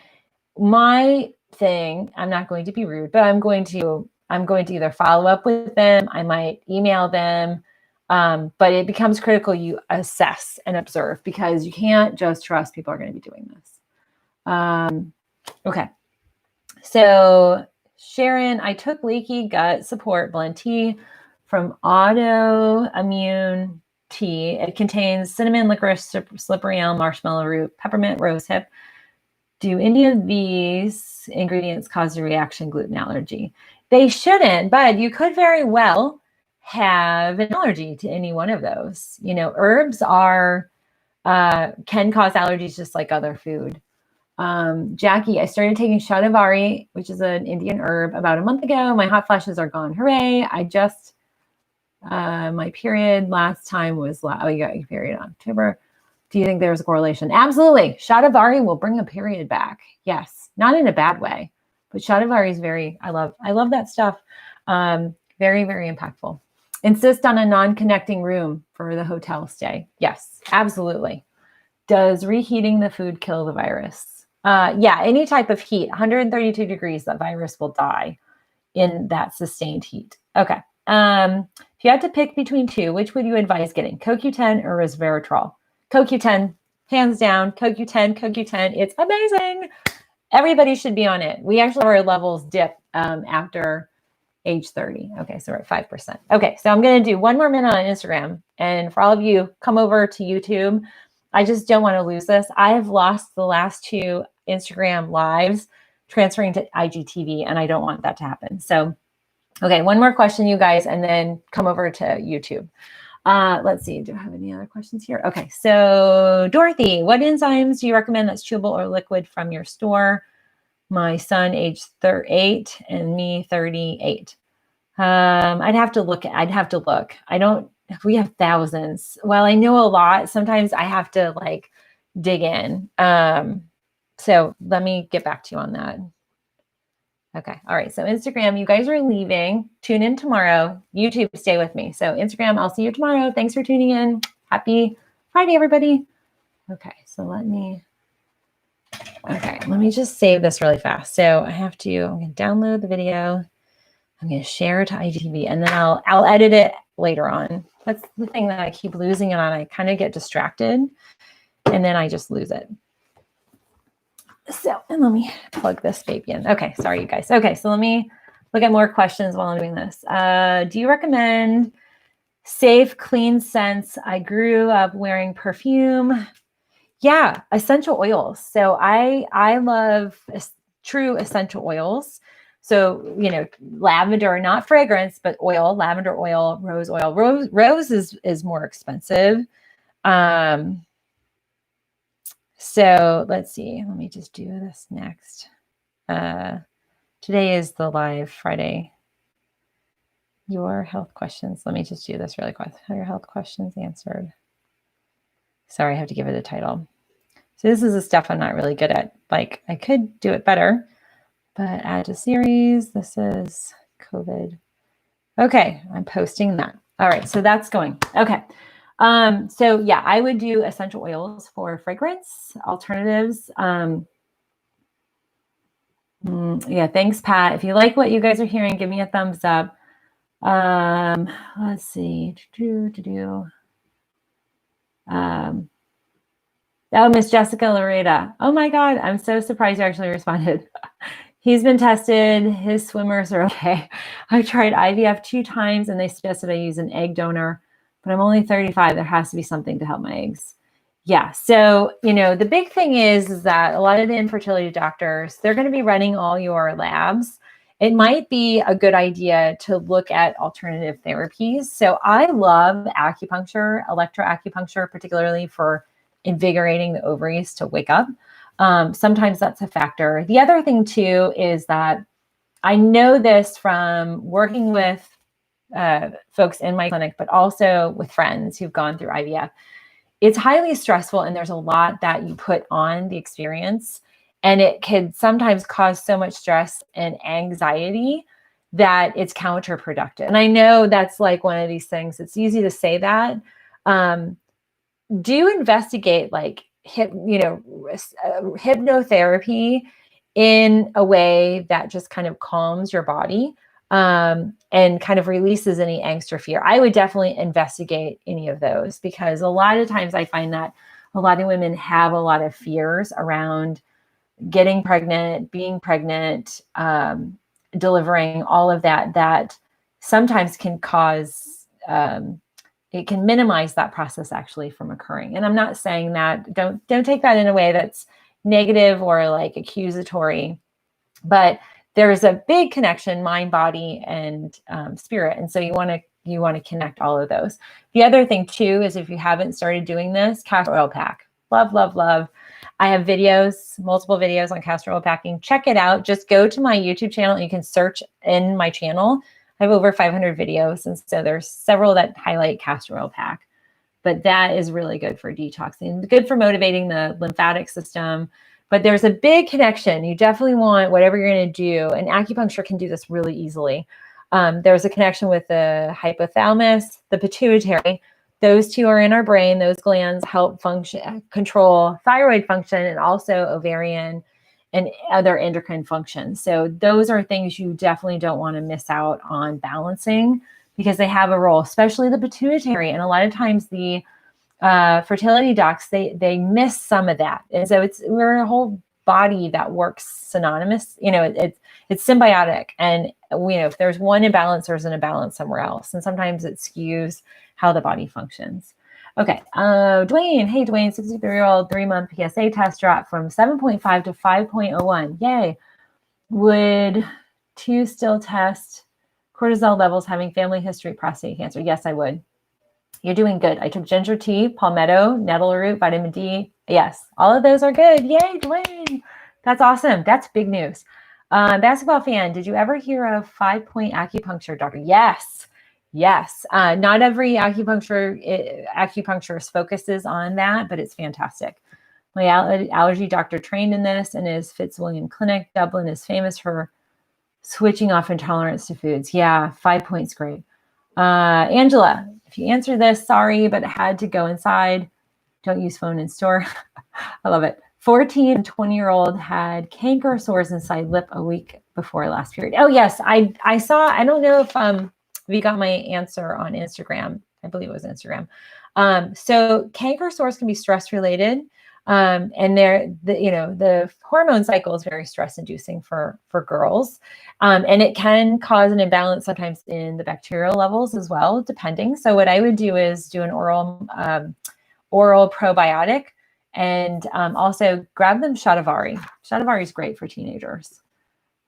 Speaker 1: my thing, I'm not going to be rude, but I'm going to either follow up with them. I might email them. But it becomes critical you assess and observe, because you can't just trust people are going to be doing this. Okay. So Sharon, I took leaky gut support blend tea from Autoimmune Tea. It contains cinnamon, licorice, slippery elm, marshmallow root, peppermint, rosehip. Do any of these ingredients cause a reaction, gluten allergy? They shouldn't, but you could very well have an allergy to any one of those. Herbs can cause allergies just like other food. Jackie, I started taking shatavari, which is an Indian herb, about a month ago. My hot flashes are gone. Hooray. I just, my period last time was, you got your period in October. Do you think there's a correlation? Absolutely. Shatavari will bring a period back. Yes. Not in a bad way, but shatavari is I love that stuff. Very, very impactful. Insist on a non-connecting room for the hotel stay. Yes, absolutely. Does reheating the food kill the virus? Yeah, any type of heat, 132 degrees, that virus will die in that sustained heat. Okay. If you had to pick between two, which would you advise getting? CoQ10 or resveratrol? CoQ10, hands down. CoQ10. It's amazing. Everybody should be on it. We actually have our levels dip after age 30. Okay, so we're at 5%. Okay, so I'm going to do one more minute on Instagram. And for all of you, come over to YouTube. I just don't want to lose this. I have lost the last 2 Instagram lives transferring to IGTV, and I don't want that to happen. So, okay, one more question, you guys, and then come over to YouTube. Let's see. Do I have any other questions here? Okay. So Dorothy, what enzymes do you recommend that's chewable or liquid from your store? My son, age 8, and me, 38. I'd have to look. We have thousands. Well, I know a lot. Sometimes I have to dig in. So let me get back to you on that. Okay. All right. So Instagram, you guys are leaving. Tune in tomorrow. YouTube, stay with me. So Instagram, I'll see you tomorrow. Thanks for tuning in. Happy Friday, everybody. Okay. So let me just save this really fast. So I'm going to download the video. I'm going to share it to IGTV, and then I'll edit it later on. That's the thing that I keep losing it on. I kind of get distracted, and then I just lose it. So, and let me plug this baby in. Okay, sorry, you guys. Okay, so let me look at more questions while I'm doing this. Do you recommend safe, clean scents? I grew up wearing perfume. Yeah, essential oils. So I love true essential oils. So, lavender, not fragrance, but oil, lavender oil, rose oil. Rose is more expensive. So let's see. Let me just do this next. Today is the live Friday. Your health questions. Let me just do this really quick. Your health questions answered. Sorry, I have to give it a title. So this is the stuff I'm not really good at. I could do it better, but add to series. This is COVID. Okay, I'm posting that. All right, so that's going. Okay. So yeah, I would do essential oils for fragrance alternatives. Yeah, thanks, Pat. If you like what you guys are hearing, give me a thumbs up. Let's see. Oh, Miss Jessica Loretta. Oh my God, I'm so surprised you actually responded. He's been tested. His swimmers are okay. I tried IVF 2 times and they suggested I use an egg donor, but I'm only 35. There has to be something to help my eggs. Yeah. So, the big thing is that a lot of the infertility doctors, they're going to be running all your labs. It might be a good idea to look at alternative therapies. So I love acupuncture, electroacupuncture, particularly for invigorating the ovaries to wake up. Sometimes that's a factor. The other thing too is that I know this from working with folks in my clinic, but also with friends who've gone through IVF. It's highly stressful, and there's a lot that you put on the experience. And it could sometimes cause so much stress and anxiety that it's counterproductive. And I know that's like one of these things, it's easy to say that. Do investigate like hypnotherapy in a way that just kind of calms your body, and kind of releases any angst or fear. I would definitely investigate any of those, because a lot of times I find that a lot of women have a lot of fears around getting pregnant, being pregnant, delivering, all of that, that sometimes can cause, it can minimize that process actually from occurring. And I'm not saying that, don't take that in a way that's negative or like accusatory, but there's a big connection, mind, body, and spirit. And so you want to connect all of those. The other thing too is, if you haven't started doing this, castor oil pack. Love, love, love. I have videos, multiple videos on castor oil packing. Check it out. Just go to my YouTube channel. You can search in my channel. I have over 500 videos. And so there's several that highlight castor oil pack. But that is really good for detoxing, good for motivating the lymphatic system. But there's a big connection. You definitely want, whatever you're going to do, and acupuncture can do this really easily. There's a connection with the hypothalamus, the pituitary. Those two are in our brain. Those glands help control thyroid function, and also ovarian and other endocrine functions. So those are things you definitely don't want to miss out on balancing, because they have a role, especially the pituitary. And a lot of times the fertility docs, they miss some of that. And so we're a whole body that works synonymous. It's symbiotic. And if there's one imbalance, there's an imbalance somewhere else. And sometimes it skews how the body functions. Okay. Dwayne. Hey, Dwayne, 63-year-old, 3-month PSA test dropped from 7.5 to 5.01. Yay. Would 2 still test cortisol levels having family history prostate cancer? Yes, I would. You're doing good. I took ginger tea, palmetto, nettle root, vitamin D. Yes, all of those are good. Yay, Dwayne. That's awesome. That's big news. Basketball fan, did you ever hear of 5-point acupuncture, doctor? Yes. Yes. Not every acupuncturist focuses on that, but it's fantastic. My allergy doctor trained in this, and his Fitzwilliam Clinic, Dublin, is famous for switching off intolerance to foods. Yeah, 5 points, great. Angela, if you answer this, sorry, but had to go inside. Don't use phone in store. I love it. 14 and 20-year-old had canker sores inside lip a week before last period. Oh, yes. I saw, I don't know if we got my answer on Instagram. I believe it was Instagram. So canker sores can be stress related. And the hormone cycle is very stress inducing for girls. And it can cause an imbalance sometimes in the bacterial levels as well, depending. So what I would do is do an oral probiotic, and also grab them Shatavari. Shatavari is great for teenagers.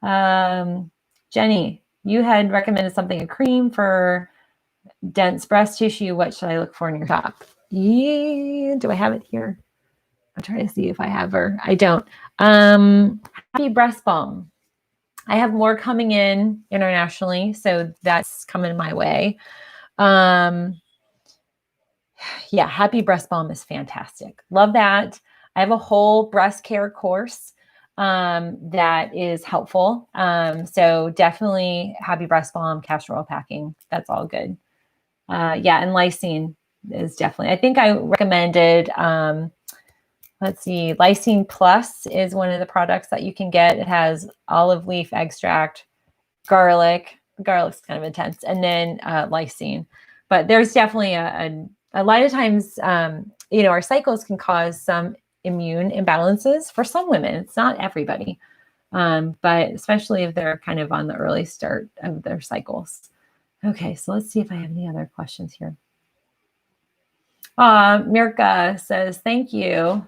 Speaker 1: Jenny, you had recommended something, a cream for dense breast tissue. What should I look for in your shop? Yeah, do I have it here? I'm trying to see if I have her. I don't. Happy Breast Balm. I have more coming in internationally, so that's coming my way. Yeah, Happy Breast Balm is fantastic. Love that. I have a whole breast care course that is helpful. So definitely Happy Breast Balm, castor oil packing. That's all good. Yeah, and lysine is definitely, I think I recommended, let's see, Lysine Plus is one of the products that you can get. It has olive leaf extract, garlic. Garlic's kind of intense, and then lysine. But there's definitely a lot of times, our cycles can cause some immune imbalances for some women. It's not everybody, but especially if they're kind of on the early start of their cycles. Okay, so let's see if I have any other questions here. Mirka says, thank you.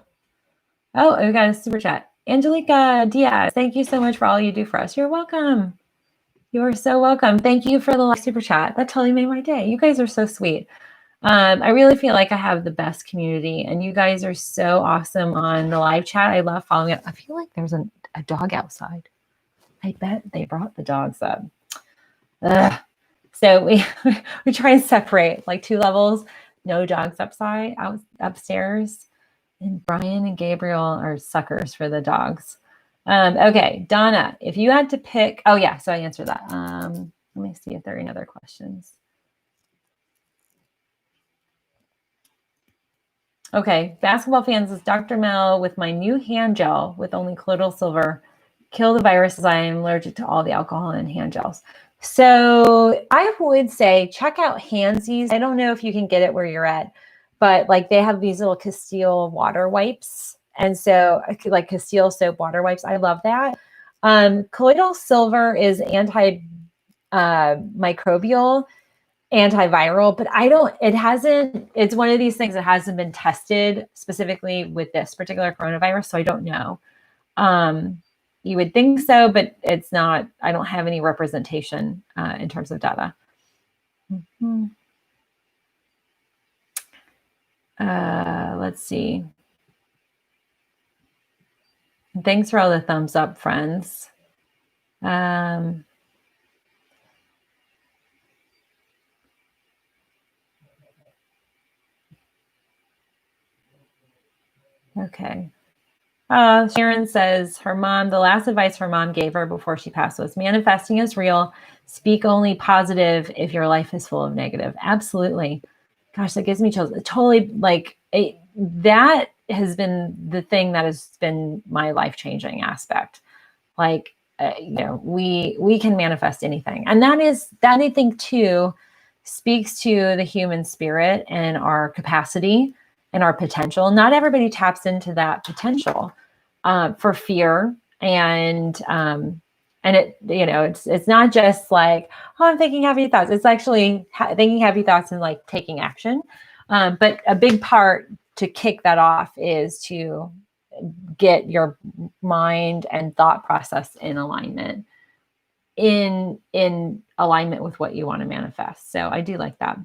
Speaker 1: Oh, we got a super chat. Angelica Diaz, thank you so much for all you do for us. You're welcome. You are so welcome. Thank you for the live super chat. That totally made my day. You guys are so sweet. I really feel like I have the best community, and you guys are so awesome on the live chat. I love following it. I feel like there's a dog outside. I bet they brought the dogs up. Ugh. So we try and separate like 2 levels. No dogs upstairs. And Brian and Gabriel are suckers for the dogs. Okay, Donna, if you had to pick, oh yeah, so I answered that. Let me see if there are any other questions. Okay, basketball fans is Dr. Mel with my new hand gel with only colloidal silver. Kill the viruses. I am allergic to all the alcohol in hand gels. So I would say check out Handsies. I don't know if you can get it where you're at, but like they have these little Castile water wipes. And so like Castile soap water wipes. I love that. Colloidal silver is antimicrobial, antiviral, but it's one of these things that hasn't been tested specifically with this particular coronavirus. So I don't know. You would think so, but it's not, I don't have any representation in terms of data. Mm-hmm. Let's see. Thanks for all the thumbs up, friends. Okay. Sharon says the last advice her mom gave her before she passed was manifesting is real. Speak only positive if your life is full of negative. Absolutely. Gosh, that gives me chills. Totally that has been the thing that has been my life-changing aspect. Like, we can manifest anything. And that I think too speaks to the human spirit and our capacity and our potential. Not everybody taps into that potential for fear. And it's not just like, oh, I'm thinking happy thoughts. It's actually thinking happy thoughts and like taking action. But a big part to kick that off is to get your mind and thought process in alignment with what you want to manifest. So I do like that.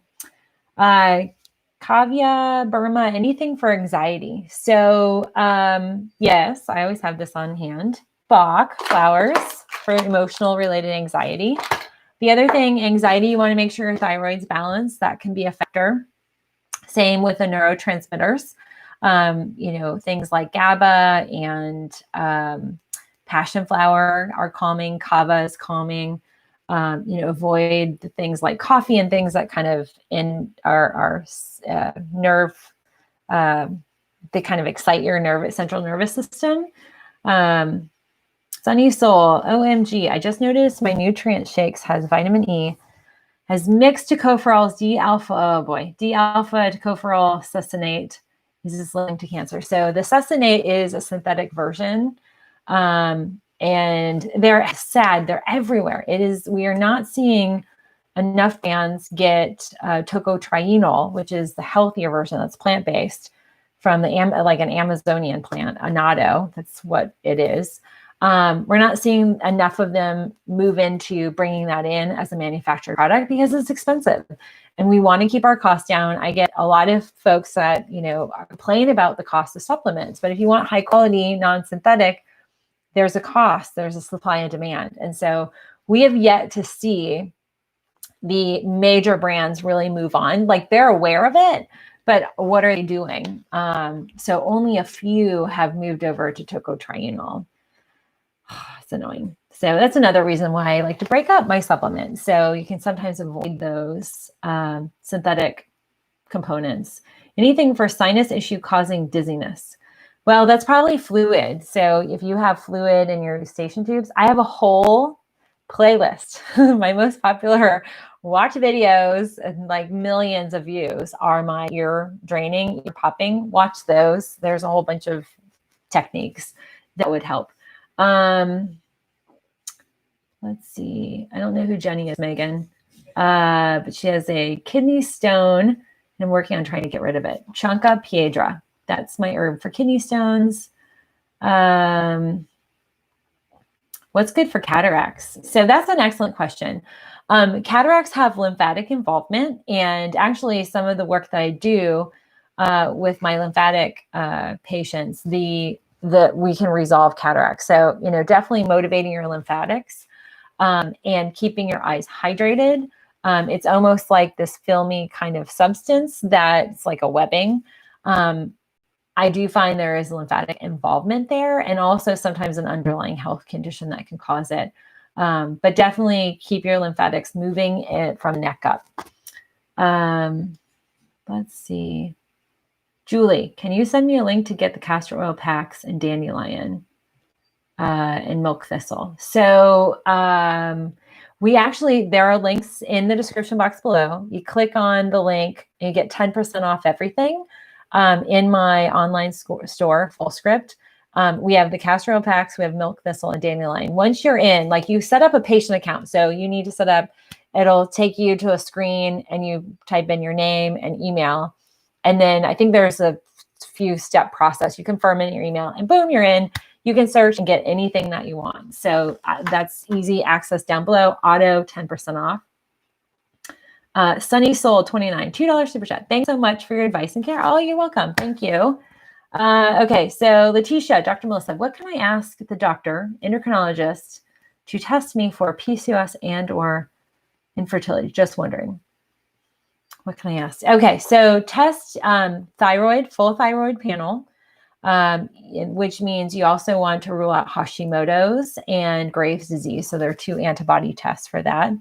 Speaker 1: Kavya Burma, anything for anxiety. So yes, I always have this on hand. Bach flowers for emotional related anxiety. The other thing, anxiety, you want to make sure your thyroid's balanced. That can be a factor. Same with the neurotransmitters. Things like GABA and passion flower are calming. Kava is calming. Avoid the things like coffee and things that kind of in our nerve, they kind of excite your central nervous system. Sunny Soul, OMG, I just noticed my nutrient shakes has vitamin E, has mixed tocopherols, D-alpha tocopherol succinate. This is linked to cancer. So the succinate is a synthetic version. And they're sad. They're everywhere. We are not seeing enough brands get tocotrienol, which is the healthier version that's plant-based from like an Amazonian plant, annatto. That's what it is. We're not seeing enough of them move into bringing that in as a manufactured product because it's expensive and we want to keep our costs down. I get a lot of folks that, complain about the cost of supplements, but if you want high quality, non-synthetic, there's a cost, there's a supply and demand. And so we have yet to see the major brands really move on. Like they're aware of it, but what are they doing? So only a few have moved over to tocotrienol. It's annoying. So that's another reason why I like to break up my supplements. So you can sometimes avoid those synthetic components. Anything for sinus issue causing dizziness. Well, that's probably fluid. So if you have fluid in your eustachian tubes, I have a whole playlist. My most popular watch videos and like millions of views are my ear draining, ear popping. Watch those. There's a whole bunch of techniques that would help. Let's see. I don't know who Jenny is, Megan, but she has a kidney stone and I'm working on trying to get rid of it. Chanca piedra. That's my herb for kidney stones. What's good for cataracts? So that's an excellent question. Cataracts have lymphatic involvement, and actually some of the work that I do with my lymphatic patients, we can resolve cataracts. So, definitely motivating your lymphatics and keeping your eyes hydrated. It's almost like this filmy kind of substance that's like a webbing. I do find there is lymphatic involvement there, and also sometimes an underlying health condition that can cause it. But definitely keep your lymphatics moving it from neck up. Let's see. Julie, can you send me a link to get the castor oil packs and dandelion and milk thistle? So there are links in the description box below. You click on the link and you get 10% off everything in my online store, Full Script. We have the castor oil packs, we have milk thistle and dandelion. Once you're in, like, you set up a patient account. So you need to set up, it'll take you to a screen and you type in your name and email. And then I think there's a few step process. You confirm in your email and boom, you're in. You can search and get anything that you want. So that's easy access down below. Auto 10% off. Sunny Soul 29, $2 super chat. Thanks so much for your advice and care. Oh, you're welcome. Thank you. Okay, so Letitia, Dr. Melissa, what can I ask the doctor, endocrinologist, to test me for PCOS and or infertility? Just wondering. What can I ask? Okay, so test thyroid, full thyroid panel, which means you also want to rule out Hashimoto's and Graves' disease. So there are 2 antibody tests for that.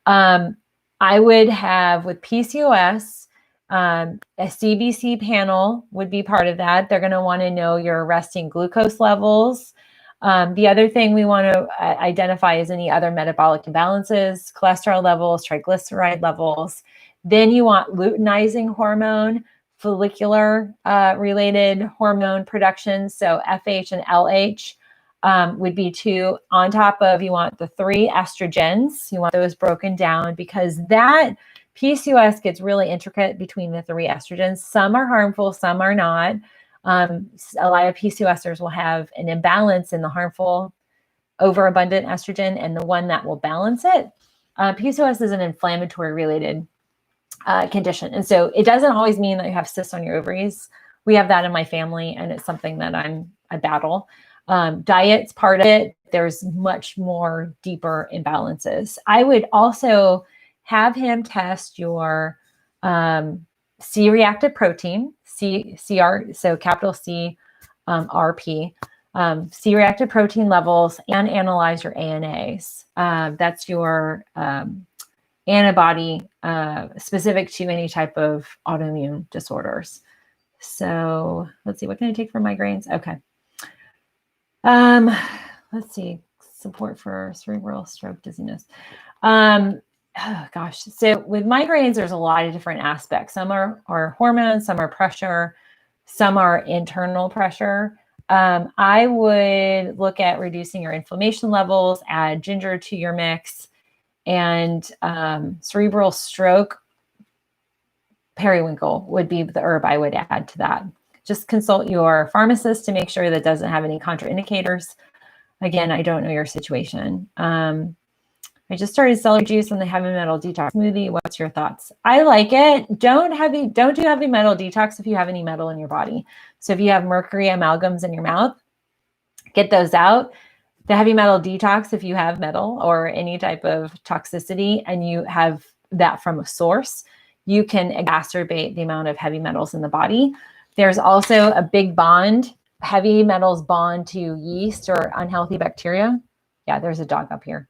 Speaker 1: I would have, with PCOS, a CBC panel would be part of that. They're going to want to know your resting glucose levels. The other thing we want to identify is any other metabolic imbalances, cholesterol levels, triglyceride levels. Then you want luteinizing hormone, follicular related hormone production. So FH and LH would be 2. On top of, you want the 3 estrogens. You want those broken down, because that PCOS gets really intricate between the 3 estrogens. Some are harmful, some are not. A lot of PCOSers will have an imbalance in the harmful overabundant estrogen and the one that will balance it. PCOS is an inflammatory related condition. And so it doesn't always mean that you have cysts on your ovaries. We have that in my family, and it's something that I battle. Diet's part of it. There's much more deeper imbalances. I would also have him test your C-reactive protein, CR, so capital C, RP, C-reactive protein levels, and analyze your ANAs. That's your antibody specific to any type of autoimmune disorders. So let's see, what can I take for migraines? Okay. Let's see, support for cerebral stroke dizziness. Oh gosh. So with migraines, there's a lot of different aspects. Some are hormones, some are pressure, some are internal pressure. I would look at reducing your inflammation levels, add ginger to your mix, and cerebral stroke, periwinkle would be the herb I would add to that. Just consult your pharmacist to make sure that doesn't have any contraindicators. Again, I don't know your situation. I just started celery juice and the heavy metal detox smoothie. What's your thoughts? I like it. Don't do heavy metal detox if you have any metal in your body. So if you have mercury amalgams in your mouth, get those out. The heavy metal detox, if you have metal or any type of toxicity and you have that from a source, you can exacerbate the amount of heavy metals in the body. There's also a big bond. Heavy metals bond to yeast or unhealthy bacteria. Yeah, there's a dog up here.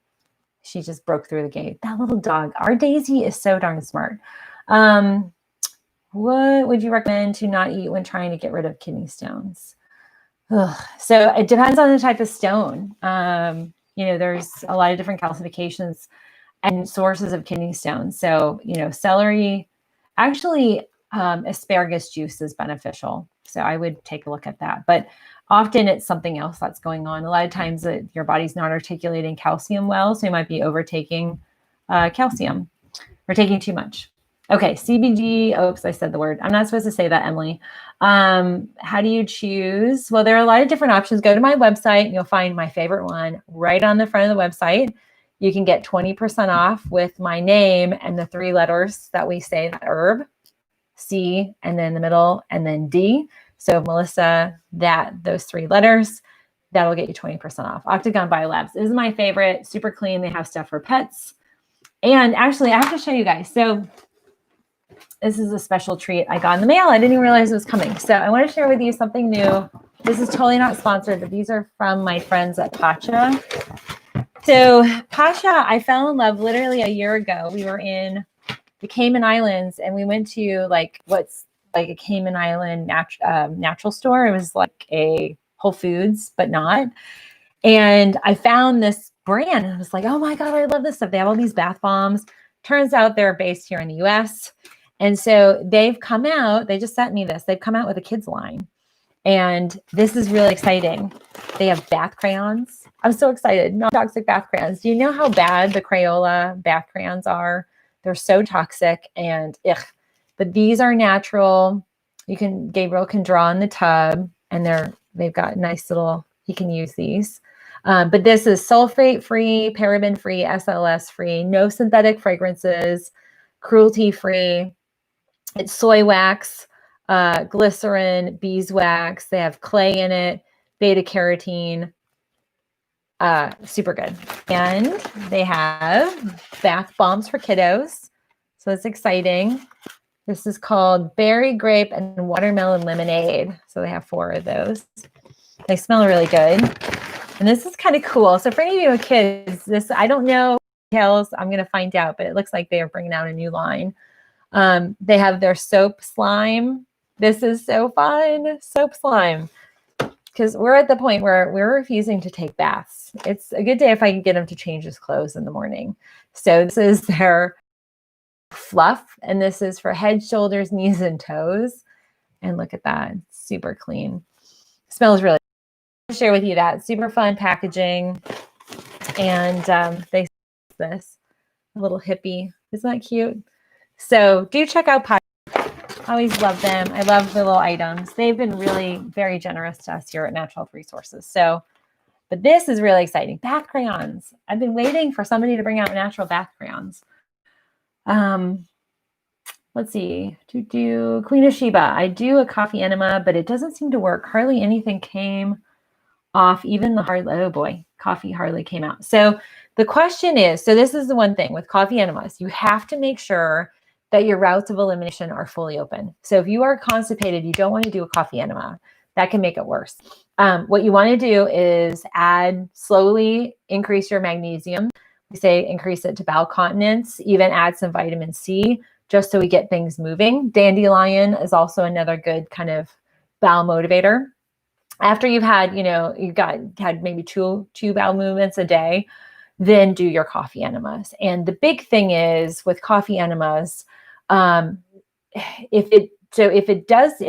Speaker 1: She just broke through the gate. That little dog. Our Daisy is so darn smart. What would you recommend to not eat when trying to get rid of kidney stones? Ugh. So it depends on the type of stone. There's a lot of different calcifications and sources of kidney stones. So, celery, actually, asparagus juice is beneficial. So I would take a look at that. But often it's something else that's going on. A lot of times your body's not articulating calcium well, so you might be overtaking calcium or taking too much. Okay, CBD. Oops, I said the word. I'm not supposed to say that, Emily. How do you choose? Well, there are a lot of different options. Go to my website and you'll find my favorite one right on the front of the website. You can get 20% off with my name and the 3 letters that we say, that herb, C, and then the middle, and then D. So Melissa, those 3 letters, that'll get you 20% off. Octagon Biolabs is my favorite. Super clean. They have stuff for pets. And actually, I have to show you guys. So This is a special treat I got in the mail. I didn't even realize it was coming. So I want to share with you something new. This is totally not sponsored, but these are from my friends at Pacha. So Pasha, I fell in love literally a year ago. We were in the Cayman Islands and we went to what's like a Cayman Island natural store. It was like a Whole Foods, but not. And I found this brand and I was like, oh my God, I love this stuff. They have all these bath bombs. Turns out they're based here in the US. And so they've come out, they just sent me this. They've come out with a kids line. And this is really exciting. They have bath crayons. I'm so excited. Non-toxic bath crayons. Do you know how bad the Crayola bath crayons are? They're so toxic and ugh. But these are natural. Gabriel can draw in the tub and they've got nice little, he can use these. But this is sulfate-free, paraben-free, SLS-free, no synthetic fragrances, cruelty-free. It's soy wax, glycerin, beeswax. They have clay in it, beta carotene. Super good. And they have bath bombs for kiddos. So it's exciting. This is called berry, grape, and watermelon lemonade. So they have 4 of those. They smell really good. And this is kind of cool. So for any of you with kids, I don't know details. I'm going to find out, but it looks like they are bringing out a new line. They have their soap slime. This is so fun. Soap slime. Because we're at the point where we're refusing to take baths. It's a good day if I can get him to change his clothes in the morning. So this is their fluff. And this is for head, shoulders, knees, and toes. And look at that. Super clean. Smells really good. I'll share with you that. Super fun packaging. And they this. A little hippie. Isn't that cute? So do check out Pacha. I always love them. I love the little items. They've been really very generous to us here at Natural Health Resources. So, but this is really exciting. Bath crayons. I've been waiting for somebody to bring out natural bath crayons. Let's see. Queen of Sheba. I do a coffee enema, but it doesn't seem to work. Hardly anything came off. Even the coffee hardly came out. So the question is, so this is the one thing with coffee enemas. You have to make sure that your routes of elimination are fully open. So if you are constipated, you don't want to do a coffee enema. That can make it worse. What you want to do is slowly increase your magnesium. We say increase it to bowel continence, even add some vitamin C, just so we get things moving. Dandelion is also another good kind of bowel motivator. After you've had, had maybe two bowel movements a day, then do your coffee enemas. And the big thing is with coffee enemas, if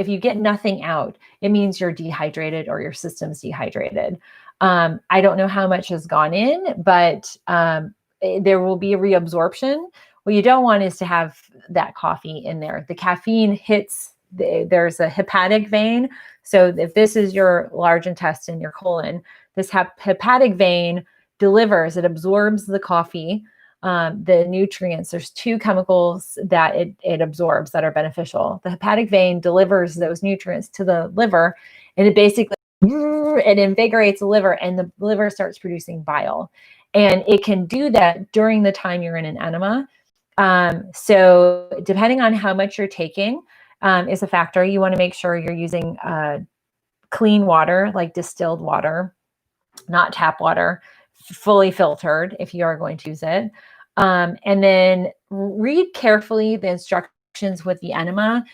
Speaker 1: you get nothing out, it means you're dehydrated or your system's dehydrated. I don't know how much has gone in, but there will be a reabsorption. What you don't want is to have that coffee in there. The caffeine hits, there's a hepatic vein. So if this is your large intestine, your colon, this hepatic vein it absorbs the coffee, the nutrients. There's 2 chemicals that it absorbs that are beneficial. The hepatic vein delivers those nutrients to the liver, and it invigorates the liver, and the liver starts producing bile. And it can do that during the time you're in an enema. So depending on how much you're taking is a factor. You want to make sure you're using clean water, like distilled water, not tap water, fully filtered if you are going to use it. And then read carefully the instructions with the enema.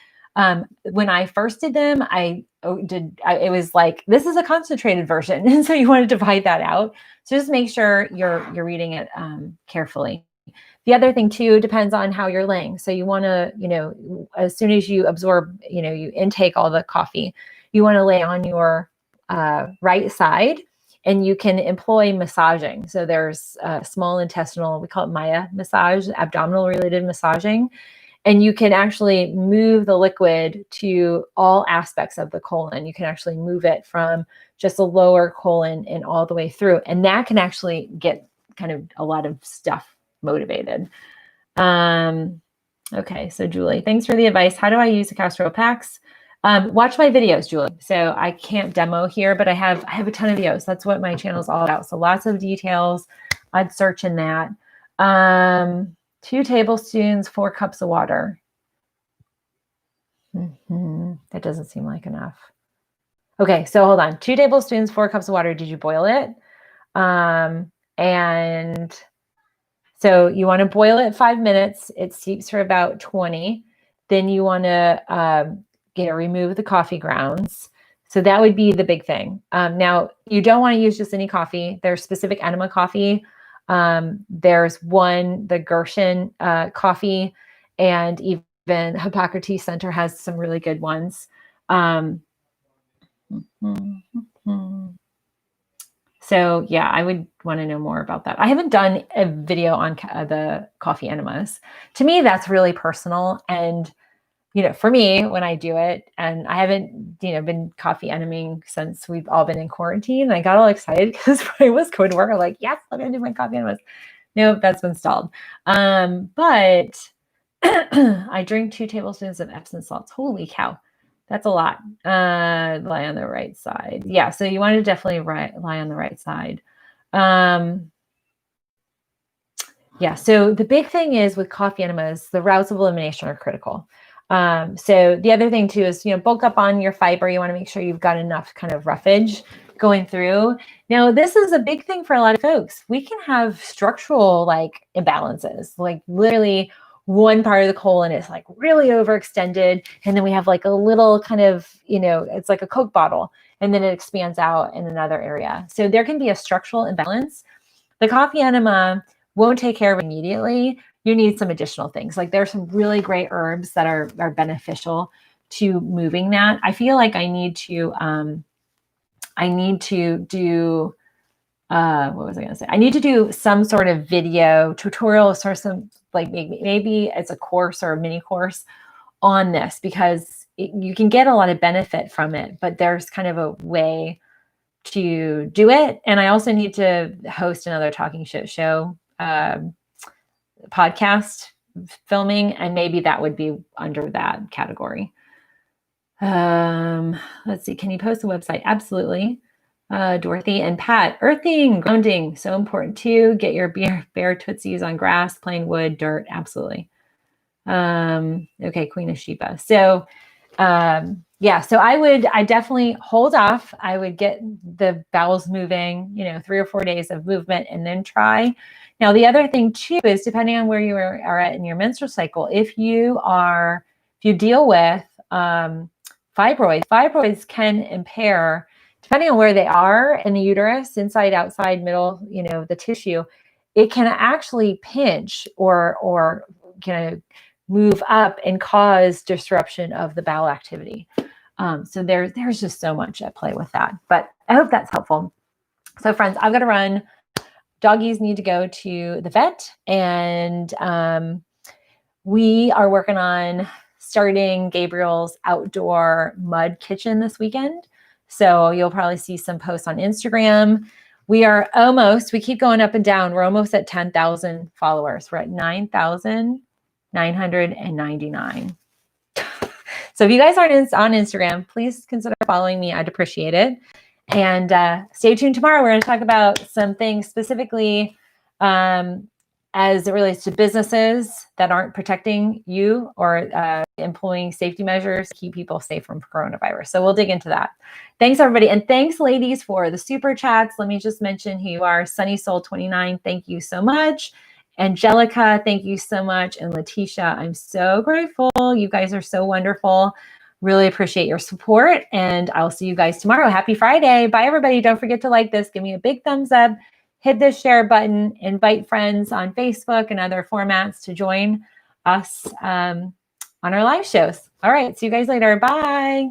Speaker 1: When I first did them, it was like, this is a concentrated version. And so you want to divide that out. So just make sure you're reading it carefully. The other thing too, depends on how you're laying. So you want to, as soon as you absorb, you intake all the coffee, you want to lay on your right side, and you can employ massaging. So there's small intestinal, we call it Maya massage, abdominal related massaging. And you can actually move the liquid to all aspects of the colon. You can actually move it from just the lower colon and all the way through. And that can actually get kind of a lot of stuff motivated. Okay, so Julie, thanks for the advice. How do I use the castor oil packs? Watch my videos, Julie. So I can't demo here, but I have a ton of videos. That's what my channel is all about. So lots of details. I'd search in that. 2 tablespoons, 4 cups of water. That doesn't seem like enough. Okay, so hold on. 2 tablespoons, 4 cups of water. Did you boil it? And so you want to boil it 5 minutes. It steeps for about 20. Then you want to remove the coffee grounds. So that would be the big thing. Now, you don't want to use just any coffee. There's specific enema coffee. There's one, the Gershon coffee, and even Hippocrates Center has some really good ones. So yeah, I would want to know more about that. I haven't done a video on the coffee enemas. To me, that's really personal. And, for me, when I do it, and I haven't, been coffee eneming since we've all been in quarantine. I got all excited because when I was going to work, I'm like, yes, I'm going to do my coffee enemas. Nope, that's been stalled. But I drink 2 tablespoons of Epsom salts. Holy cow. That's a lot. Lie on the right side. Yeah, so you want to definitely lie on the right side. Yeah, so the big thing is with coffee enemas, the routes of elimination are critical. So the other thing too is, bulk up on your fiber. You want to make sure you've got enough kind of roughage going through. Now, this is a big thing for a lot of folks. We can have structural imbalances, literally one part of the colon is really overextended. And then we have a little kind of, it's like a Coke bottle, and then it expands out in another area. So there can be a structural imbalance. The coffee enema won't take care of it immediately. You need some additional things. There's some really great herbs that are beneficial to moving that. I feel like I need to do, what was I going to say? I need to do some sort of video tutorial or some, maybe it's a course or a mini course on this, because you can get a lot of benefit from it, but there's kind of a way to do it. And I also need to host another talking show podcast filming, and maybe that would be under that category. Let's see. Can you post the website? Absolutely. Dorothy and Pat, earthing, grounding, so important too. Get your bare tootsies on grass, plain wood, dirt. Absolutely. Okay, Queen of Sheba. So, yeah, so I definitely hold off. I would get the bowels moving, 3 or 4 days of movement, and then try. Now, the other thing too is, depending on where you are at in your menstrual cycle, if you deal with fibroids can impair, depending on where they are in the uterus, inside, outside, middle, the tissue, it can actually pinch or move up and cause disruption of the bowel activity. So there's just so much at play with that, but I hope that's helpful. So friends, I've got to run. Doggies need to go to the vet, and we are working on starting Gabriel's outdoor mud kitchen this weekend. So you'll probably see some posts on Instagram. We keep going up and down. We're almost at 10,000 followers. We're at 9,999. So if you guys aren't on Instagram, please consider following me. I'd appreciate it. And stay tuned tomorrow. We're going to talk about some things specifically as it relates to businesses that aren't protecting you or employing safety measures to keep people safe from coronavirus. So we'll dig into that. Thanks, everybody. And thanks, ladies, for the super chats. Let me just mention who you are. Sunny Soul 29, thank you so much. Angelica, thank you so much. And Letitia, I'm so grateful. You guys are so wonderful. Really appreciate your support, and I'll see you guys tomorrow. Happy Friday. Bye, everybody. Don't forget to like this. Give me a big thumbs up. Hit the share button. Invite friends on Facebook and other formats to join us on our live shows. All right. See you guys later. Bye.